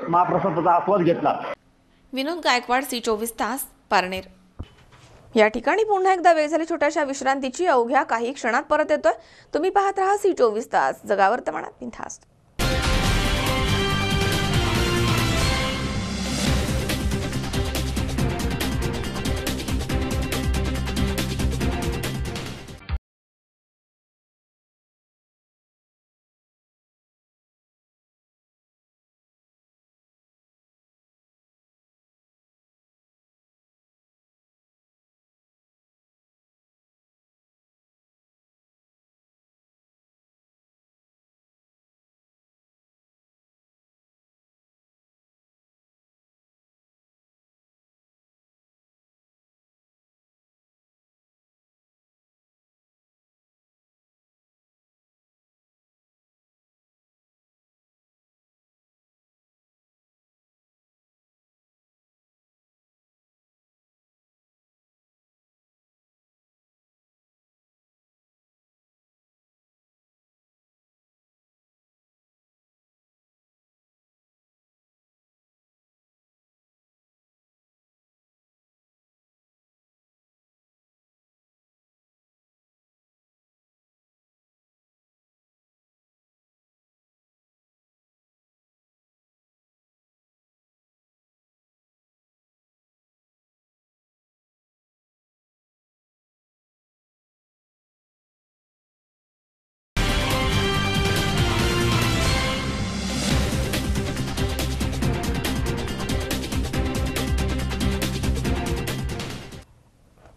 महाप्रसादाचा आस्वाद घेतला. विनोद गायकवाड, C24 तास, पारनेर. या ठिकाणी पुन्हा एकदा वेळ झाली छोट्याशा विश्रांतीची. अवघ्या काही क्षणात परत येतोय. तुम्ही पाहत राहा C24 तास, जगावर्तमानात बिनधास्त.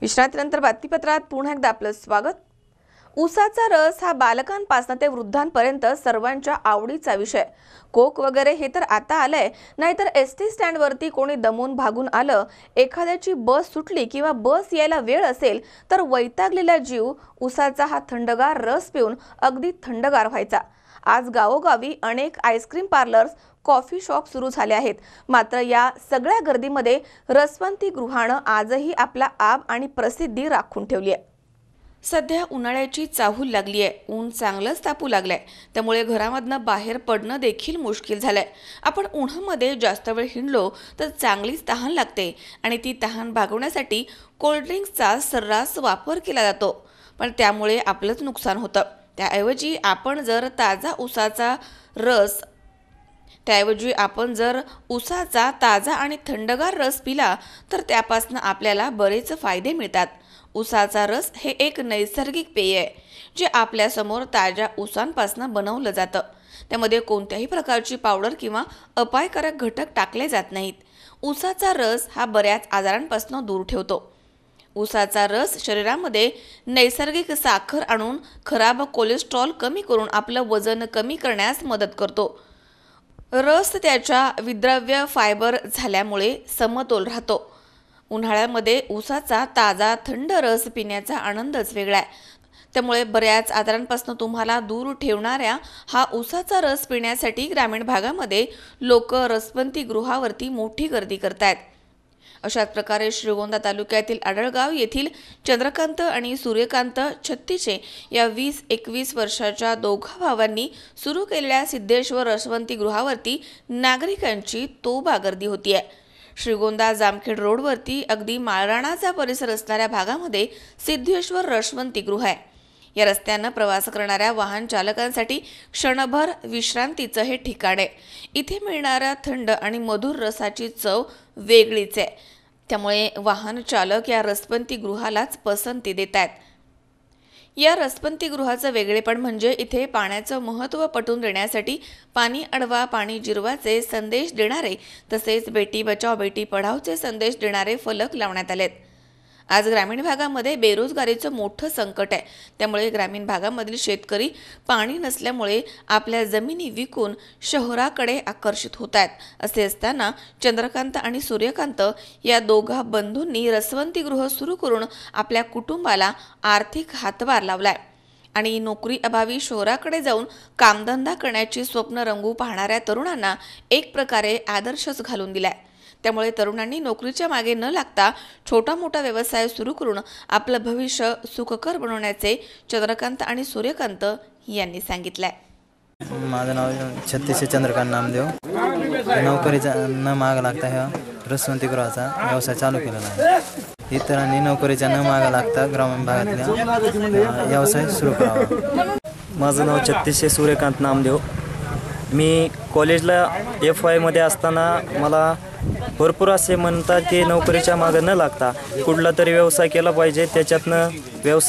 विश्रांतीनंतर बातमीपत्रात पुन्हा एकदा आपलं स्वागत. ऊसाचा रस हा बालकांपासून ते वृद्धांपर्यंत सर्वांच्या आवडीचा विषय. कोक वगैरे हे तर आता आलंय, नाहीतर एसटी स्टँडवरती कोणी दमून भागून आलं, एखाद्याची बस सुटली किंवा बस यायला वेळ असेल तर वैतागलेला जीव ऊसाचा हा थंडगार रस पिऊन अगदी थंडगार व्हायचा. आज गावोगावी अनेक आईस्क्रीम पार्लर्स, कॉफी शॉप सुरू झाले आहेत. मात्र या सगळ्या गर्दीमध्ये रसवंती गृहानं आजही आपला आब आणि प्रसिद्धी राखून ठेवली आहे. सध्या उन्हाळ्याची चाहूल लागली आहे. ऊन चांगलंच तापू लागलंय, त्यामुळे घरामधनं बाहेर पडणं देखील मुश्किल झालंय. आपण उन्हामध्ये जास्त वेळ हिंडलो तर चांगलीच तहान लागते आणि ती तहान भागवण्यासाठी कोल्ड्रिंक्सचा सर्रास वापर केला जातो. पण त्यामुळे आपलंच नुकसान होतं. त्याऐवजी आपण जर ऊसाचा ताजा आणि थंडगार रस पिला तर त्यापासून आपल्याला बरेच फायदे मिळतात. ऊसाचा रस हे एक नैसर्गिक पेय आहे, जे आपल्यासमोर ताज्या ऊसांपासून बनवलं जातं. त्यामध्ये कोणत्याही प्रकारची पावडर किंवा अपायकारक घटक टाकले जात नाहीत. ऊसाचा रस हा बऱ्याच आजारांपासून दूर ठेवतो. ऊसाचा रस शरीरामध्ये नैसर्गिक साखर आणून खराब कोलेस्ट्रॉल कमी करून आपलं वजन कमी करण्यास मदत करतो. रस त्याच्या विद्रव्य फायबर झाल्यामुळे समतोल राहतो. उन्हाळ्यामध्ये ऊसाचा ताजा थंड रस पिण्याचा आनंदच वेगळा आहे. त्यामुळे बऱ्याच आजारांपासून तुम्हाला दूर ठेवणाऱ्या हा ऊसाचा रस पिण्यासाठी ग्रामीण भागामध्ये लोक रसवंती गृहावरती मोठी गर्दी करतायत. अशाच प्रकारे श्रीगोंदा तालुक्यातील आडळगाव येथील चंद्रकांत आणि सूर्यकांत छत्तीचे या 20-21 वर्षाच्या दोघा भावांनी सुरू केलेल्या सिद्धेश्वर रसवंती गृहावरती नागरिकांची तोबा गर्दी होतीये. श्रीगोंदा जामखेड रोडवरती अगदी माळराणाचा परिसर असणाऱ्या भागामध्ये सिद्धेश्वर रसवंती गृह आहे. या रस्त्यानं प्रवास करणाऱ्या वाहन चालकांसाठी क्षणभर विश्रांतीचं हे ठिकाण आहे. इथे मिळणाऱ्या थंड आणि मधुर रसाची चव वेगळीच आहे. त्यामुळे वाहन चालक या रसवंती गृहालाच पसंती देत आहेत. या रसवंती गृहाचं वेगळेपण म्हणजे इथे पाण्याचं महत्त्व पटवून देण्यासाठी पाणी अडवा पाणी जिरवाचे संदेश देणारे तसेच बेटी बचाव बेटी पढावचे संदेश देणारे फलक लावण्यात आलेत. आज ग्रामीण भागामध्ये बेरोजगारीचं मोठं संकट आहे. त्यामुळे ग्रामीण भागामधील शेतकरी पाणी नसल्यामुळे आपल्या जमिनी विकून शहराकडे आकर्षित होत आहेत. असे असताना चंद्रकांत आणि सूर्यकांत या दोघा बंधूंनी रसवंती गृह सुरू करून आपल्या कुटुंबाला आर्थिक हातभार लावलाय आणि नोकरी अभावी शहराकडे जाऊन कामधंदा करण्याची स्वप्न रंगू पाहणाऱ्या तरुणांना एक प्रकारे आदर्शच घालून दिलाय. त्यामुळे तरुणांनी नोकरीच्या मागे न लागता छोटा मोठा व्यवसाय सुरू करून आपलं भविष्य सुखकर बनवण्याचे चंद्रकांत आणि सूर्यकांत यांनी सांगितलंय. माझं नाव छत्तीस चंद्रकांत नामदेव. नोकरीचा न माग लागता ह्या रसवंती गृहाचा व्यवसाय चालू केलेला आहे. इतरांनी नोकरीच्या न माग लागता ग्रामीण भागातल्या व्यवसाय सुरू करावा. माझं नाव छत्तीस सूर्यकांत नामदेव. मी कॉलेजला FYमध्ये असताना मला भरपूर असे म्हणतात की नोकरीच्या मागं न लागता कुठला तरी व्यवसाय केला पाहिजे. त्याच्यातनं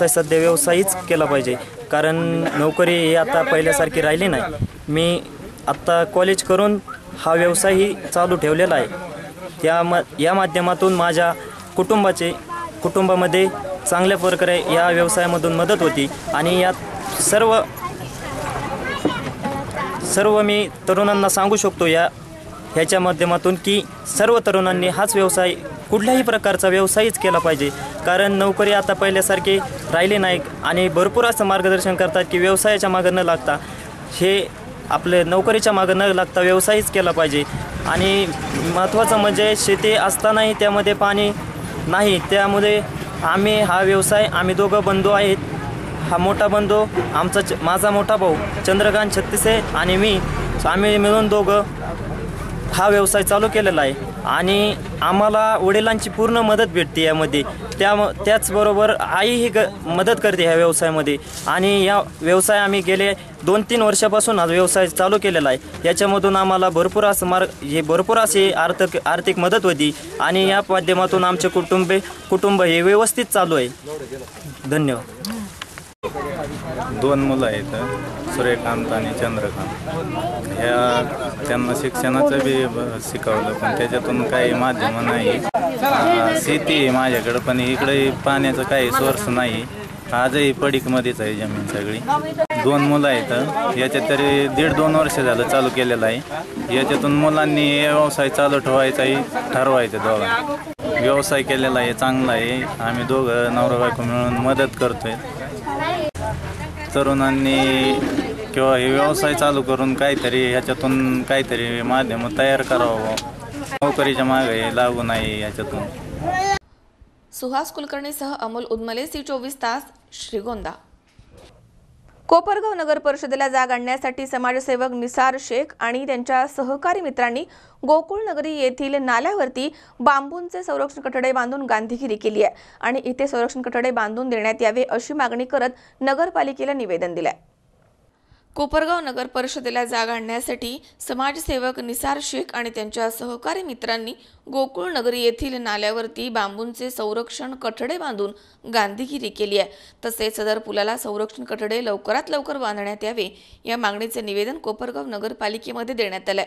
सध्या व्यवसायच केला पाहिजे, कारण नोकरी ही आता पहिल्यासारखी राहिली नाही. मी आत्ता कॉलेज करून हा व्यवसायही चालू ठेवलेला आहे. या माध्यमातून माझ्या कुटुंबामध्ये चांगल्या प्रकारे या व्यवसायामधून मदत होती आणि यात सर्व मी तरुणांना सांगू शकतो ह्याच्या माध्यमातून की सर्व तरुणांनी हाच व्यवसाय, कुठल्याही प्रकारचा व्यवसायच केला पाहिजे. कारण नोकरी आता पहिल्यासारखी राहिली नाही आणि भरपूर असं मार्गदर्शन करतात की व्यवसायाच्या मागं न लागता आपले नोकरीच्या मागं न लागता व्यवसायच केला पाहिजे. आणि महत्त्वाचं म्हणजे शेती असतानाही त्यामध्ये पाणी नाही. त्यामुळे आम्ही दोघं बंधू आहेत. हा मोठा बंधू माझा मोठा भाऊ चंद्रकांत छत्तीसे आणि आम्ही मिळून दोघं हा व्यवसाय चालू केलेला आहे आणि आम्हाला वडिलांची पूर्ण मदत भेटते यामध्ये. त्याचबरोबर आईही मदत करते ह्या व्यवसायामध्ये. आणि या व्यवसाय आम्ही गेले 2-3 वर्षापासून हा व्यवसाय चालू केलेला आहे. याच्यामधून आम्हाला भरपूर अशी आर्थिक मदत होती आणि या माध्यमातून आमचे कुटुंब हे व्यवस्थित चालू आहे. धन्यवाद. 2 मुलं आहेत. सूर्यकांत आणि चंद्रकांत ह्या त्यांना शिक्षणाचं बी शिकवलं, पण त्याच्यातून काही माध्यम नाही. शेती आहे माझ्याकडं, पण इकडे पाण्याचं काही सोर्स नाही. आजही पडीकमध्येच आहे जमीन सगळी. 2 मुलं आहेत. याच्यात तरी 1.5-2 वर्ष झालं चालू केलेलं आहे. याच्यातून मुलांनी व्यवसाय चालू ठेवायचाही ठरवायचं. दोघांनी व्यवसाय केलेला आहे, चांगला आहे. आम्ही दोघं नवरा बायको मिळून मदत करतोय. तरुणांनी किंवा हे व्यवसाय चालू करून काहीतरी ह्याच्यातून काहीतरी माध्यम तयार करावं. नोकरीच्या मागे लागू नाही याच्यातून. सुहास कुलकर्णीसह अमोल उदमले, C24 तास, श्रीगोंदा. कोपरगाव नगर परिषदेला जाग आणण्यासाठी समाजसेवक निसार शेख आणि त्यांच्या सहकारी मित्रांनी गोकुळ नगरी येथील नाल्यावरती बांबूंचे संरक्षण कठडे बांधून गांधीगिरी केली आहे आणि इथे संरक्षण कठडे बांधून देण्यात यावे अशी मागणी करत नगरपालिकेला निवेदन दिले. कोपरगाव नगर परिषदेला जागा आणण्यासाठी समाजसेवक निसार शेख आणि त्यांच्या सहकारी मित्रांनी गोकुळ नगरी येथील नाल्यावरती बांबूंचे संरक्षण कठडे बांधून गांधीगिरी केली आहे. तसेच सदर पुलाला संरक्षण कठडे लवकरात लवकर बांधण्यात यावे या मागणीचे निवेदन कोपरगाव नगरपालिकेमध्ये देण्यात आले.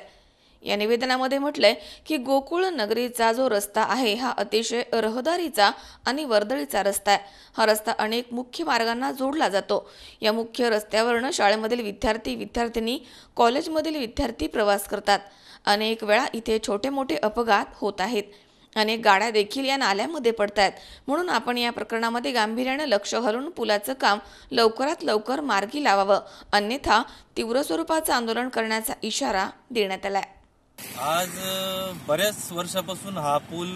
या निवेदनामध्ये म्हटलंय की गोकुळ नगरीचा जो रस्ता आहे हा अतिशय रहदारीचा आणि वर्दळीचा रस्ता आहे. हा रस्ता अनेक मुख्य मार्गांना जोडला जातो. या मुख्य रस्त्यावरनं शाळेमधील विद्यार्थी कॉलेजमधील विद्यार्थी प्रवास करतात. अनेक वेळा इथे छोटे मोठे अपघात होत आहेत. अनेक गाड्या देखील या नाल्यामध्ये पडतायत. म्हणून आपण या प्रकरणामध्ये गांभीर्याने लक्ष घालून पुलाचं काम लवकरात लवकर मार्गी लावावं, अन्यथा तीव्र स्वरूपाचं आंदोलन करण्याचा इशारा देण्यात आलाय. आज बऱ्याच वर्षापासून हा पूल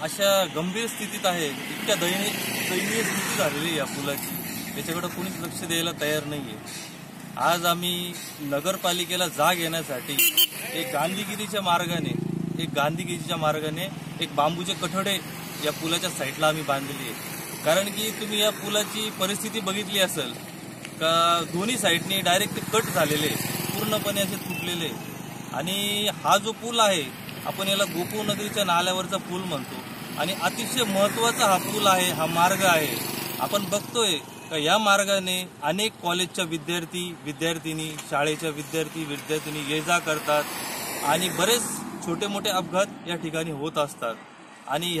अशा गंभीर स्थितीत आहे, इतक्या दयनीय स्थिती झालेली या पुलाची, त्याच्याकडे कोणीच लक्ष द्यायला तयार नाही आहे. आज आम्ही नगरपालिकेला जाग येण्यासाठी एक गांधीगिरीच्या मार्गाने एक बांबूचे कठडे या पुलाच्या साईडला आम्ही बांधलेली आहे. कारण की तुम्ही या पुलाची परिस्थिती बघितली असेल का दोन्ही साईडने डायरेक्ट कट झालेले, पूर्णपणे असे तुटलेले. आणि हा जो पूल आहे आपण याला गोकुळ नगरीच्या नाल्यावरचा पूल म्हणतो आणि अतिशय महत्त्वाचा हा पूल आहे, हा मार्ग आहे. आपण बघतोय का या मार्गाने अनेक कॉलेजच्या विद्यार्थिनी, शाळेच्या विद्यार्थिनी ये जा करतात आणि बरेच छोटे मोठे अपघात या ठिकाणी होत असतात. आणि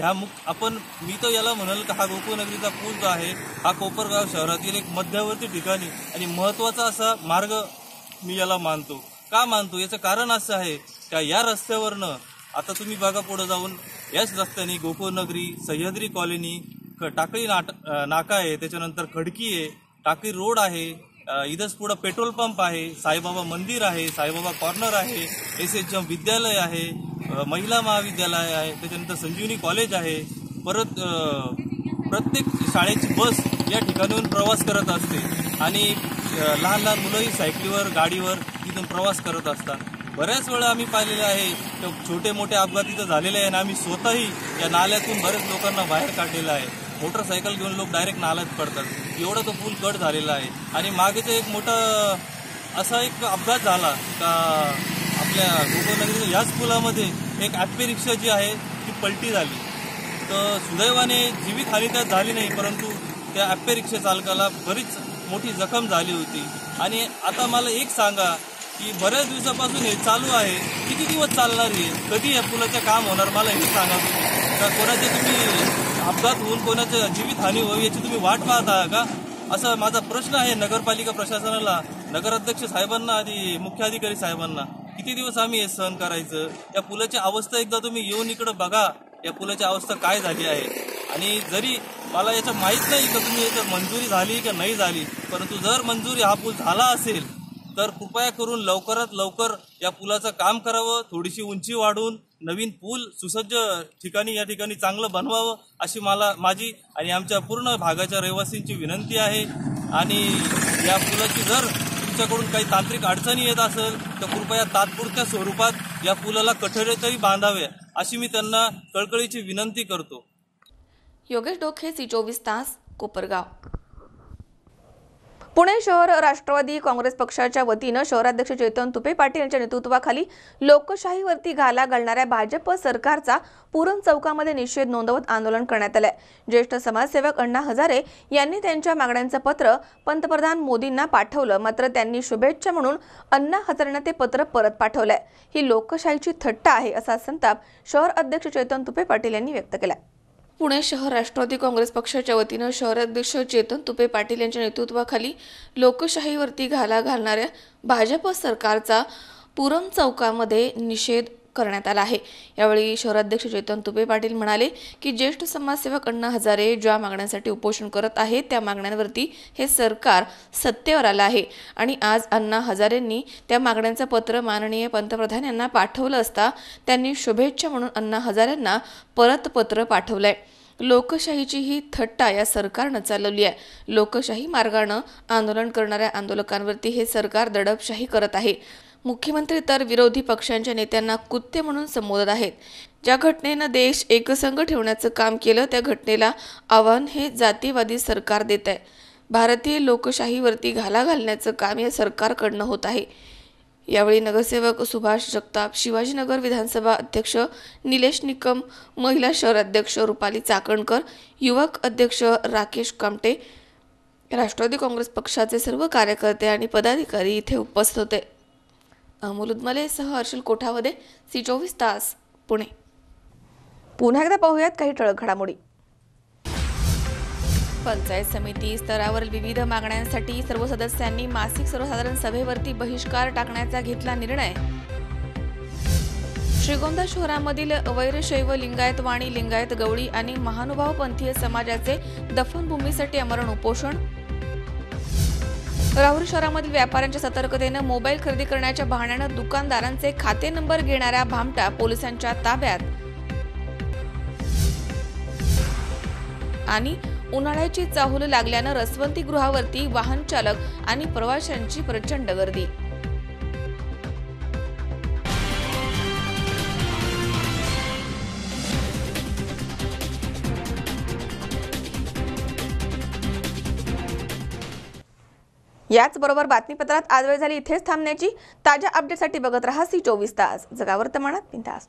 मी तर याला म्हणाल का हा गोकुळ नगरीचा पूल जो आहे हा कोपरगाव शहरातील एक मध्यवर्ती ठिकाणी आणि महत्त्वाचा असा मार्ग मी याला मानतो. का मानतो याचं कारण असं आहे का या रस्त्यावरनं आता तुम्ही बघा पुढे जाऊन याच रस्त्याने गोकुळ नगरी, सह्याद्री कॉलनी, टाकळी नाका आहे, त्याच्यानंतर खडकी आहे, टाकळी रोड आहे, इथंच पुढं पेट्रोल पंप आहे, साईबाबा मंदिर आहे, साईबाबा कॉर्नर आहे, SHM विद्यालय आहे, महिला महाविद्यालय आहे, त्याच्यानंतर संजीवनी कॉलेज आहे. परत प्रत्येक शाळेची बस या ठिकाणाहून प्रवास करत असते आणि लहान लहान मुलंही सायकलीवर, गाडीवर तिथून प्रवास करत असतात. बऱ्याच वेळा आम्ही पाहिलेले आहे छोटे मोठे अपघात इथं झालेले आहे आणि आम्ही स्वतःही या नाल्यातून बरेच लोकांना बाहेर काढलेलं आहे. मोटरसायकल घेऊन लोक डायरेक्ट नाल्यात पडतात, एवढा तो पूल कट झालेला आहे. आणि मागेचं एक मोठा असा एक अपघात झाला का आपल्या गोकुळ नगरीच्या याच पुलामध्ये एक ॲप्पे रिक्षा जी आहे ती पलटी झाली. तर सुदैवाने जीवितहानी त्यात झाली नाही, परंतु त्या ॲप्पे रिक्षा चालकाला बरीच मोठी जखम झाली होती. आणि आता मला एक सांगा की बऱ्याच दिवसापासून हे चालू आहे, किती दिवस चालणार आहे, कधी या पुलाचं काम होणार, मला हे सांगा का कोणाचे तुम्ही अपघात होऊन कोणाचं जीवितहानी होईल याची तुम्ही वाट पाहता का, असा माझा प्रश्न आहे नगरपालिका प्रशासनाला, नगराध्यक्ष साहेबांना आणि मुख्य अधिकारी साहेबांना. किती दिवस आम्ही हे सहन करायचं? या पुलाची अवस्था एकदा तुम्ही येऊन इकडं बघा, या पुलाची अवस्था काय झाली आहे. आणि जरी मला याचं माहीत नाही का तुम्ही याचं मंजुरी झाली का नाही झाली, परंतु जर मंजुरी हा पूल झाला असेल तर कृपया करून लवकरात लवकर या पुलाचं काम करावं, थोडीशी उंची वाढवून नवीन पूल सुसज्ज ठिकाणी या ठिकाणी चांगलं बनवावं अशी माझी आणि आमच्या पूर्ण भागाच्या रहिवासींची विनंती आहे. आणि या पुलाची जर तुमच्याकडून काही तांत्रिक अडचणी येत असेल तर कृपया तात्पुरत्या स्वरूपात या पुलाला कठडे तरी बांधावे अशी मी त्यांना कळकळीची विनंती करतो. योगेश डोखे, C24 तास, कोपरगाव. पुणे शहर राष्ट्रवादी काँग्रेस पक्षाच्या वतीनं शहराध्यक्ष चेतन तुपे पाटील यांच्या नेतृत्वाखाली लोकशाहीवरती घाला घालणाऱ्या भाजप सरकारचा पुरम चौकामध्ये निषेध नोंदवत आंदोलन करण्यात आले। ज्येष्ठ समाजसेवक अण्णा हजारे यांनी त्यांच्या मागण्यांचं पत्र पंतप्रधान मोदींना पाठवलं, मात्र त्यांनी शुभेच्छा म्हणून अण्णा हजारेंना ते पत्र परत पाठवलंय। ही लोकशाहीची थट्टा आहे असा संताप शहर अध्यक्ष चेतन तुपे पाटील यांनी व्यक्त केला। पुणे शहर राष्ट्रवादी काँग्रेस पक्षाच्या वतीनं शहराध्यक्ष चेतन तुपे पाटील यांच्या नेतृत्वाखाली लोकशाहीवरती घाला घालणाऱ्या भाजप सरकारचा पुरम चौकामध्ये निषेध करण्यात आला आहे। यावेळी शहराध्यक्ष चेतन तुपे पाटील म्हणाले की ज्येष्ठ समाजसेवक अण्णा हजारे ज्या मागण्यांसाठी उपोषण करत आहेत त्या मागण्यांवरती हे सरकार सत्तेवर आलं आहे आणि आज अण्णा हजारेंनी त्या मागण्यांचं पत्र माननीय पंतप्रधान यांना पाठवलं असता त्यांनी शुभेच्छा म्हणून अण्णा हजारेंना परत पत्र पाठवलंय। लोकशाहीची ही थट्टा या सरकारनं चालवली आहे। लोकशाही मार्गानं आंदोलन करणाऱ्या आंदोलकांवरती हे सरकार दडपशाही करत आहे। मुख्यमंत्री तर विरोधी पक्षांच्या नेत्यांना कुत्ते म्हणून संबोधत आहेत। ज्या घटनेनं देश एकसंघ ठेवण्याचं काम केलं त्या घटनेला आव्हान हे जातीवादी सरकार देत आहे। भारतीय लोकशाहीवरती घाला घालण्याचं काम या सरकारकडनं होत आहे। यावेळी नगरसेवक सुभाष जगताप, शिवाजीनगर विधानसभा अध्यक्ष निलेश निकम, महिला शहर अध्यक्ष रुपाली चाकणकर, युवक अध्यक्ष राकेश कामटे, राष्ट्रवादी काँग्रेस पक्षाचे सर्व कार्यकर्ते आणि पदाधिकारी इथे उपस्थित होते। अमोल उदमलेसह हर्षल कोठावदे, C24 तास, पुणे। पुन्हा एकदा पाहूयात काही ठळक घडामोडी। पंचायत समिती स्तरावरील विविध मागण्यांसाठी सर्व सदस्यांनी मासिक सर्वसाधारण सभेवरती बहिष्कार टाकण्याचा घेतला निर्णय। श्रीगोंदा शहरामधील वैरशैव लिंगायत वाणी लिंगायत गवळी आणि महानुभाव पंथीय समाजाचे दफनभूमीसाठी आमरण उपोषण। राहुरी शहरामधील व्यापाऱ्यांच्या सतर्कतेनं मोबाईल खरेदी करण्याच्या बहाण्यानं दुकानदारांचे खाते नंबर घेणाऱ्या भामटा पोलिसांच्या ताब्यात। आणि उन्हाळ्याची चाहूल लागल्यानं रसवंती गृहावरती वाहन चालक आणि प्रवाशांची प्रचंड गर्दी। याचबरोबर बातमीपत्रात आज वेळ झाली इथेच थांबण्याची। ताज्या अपडेटसाठी बघत रहा C24 तास, जगावर्तमानात बिनधास्त।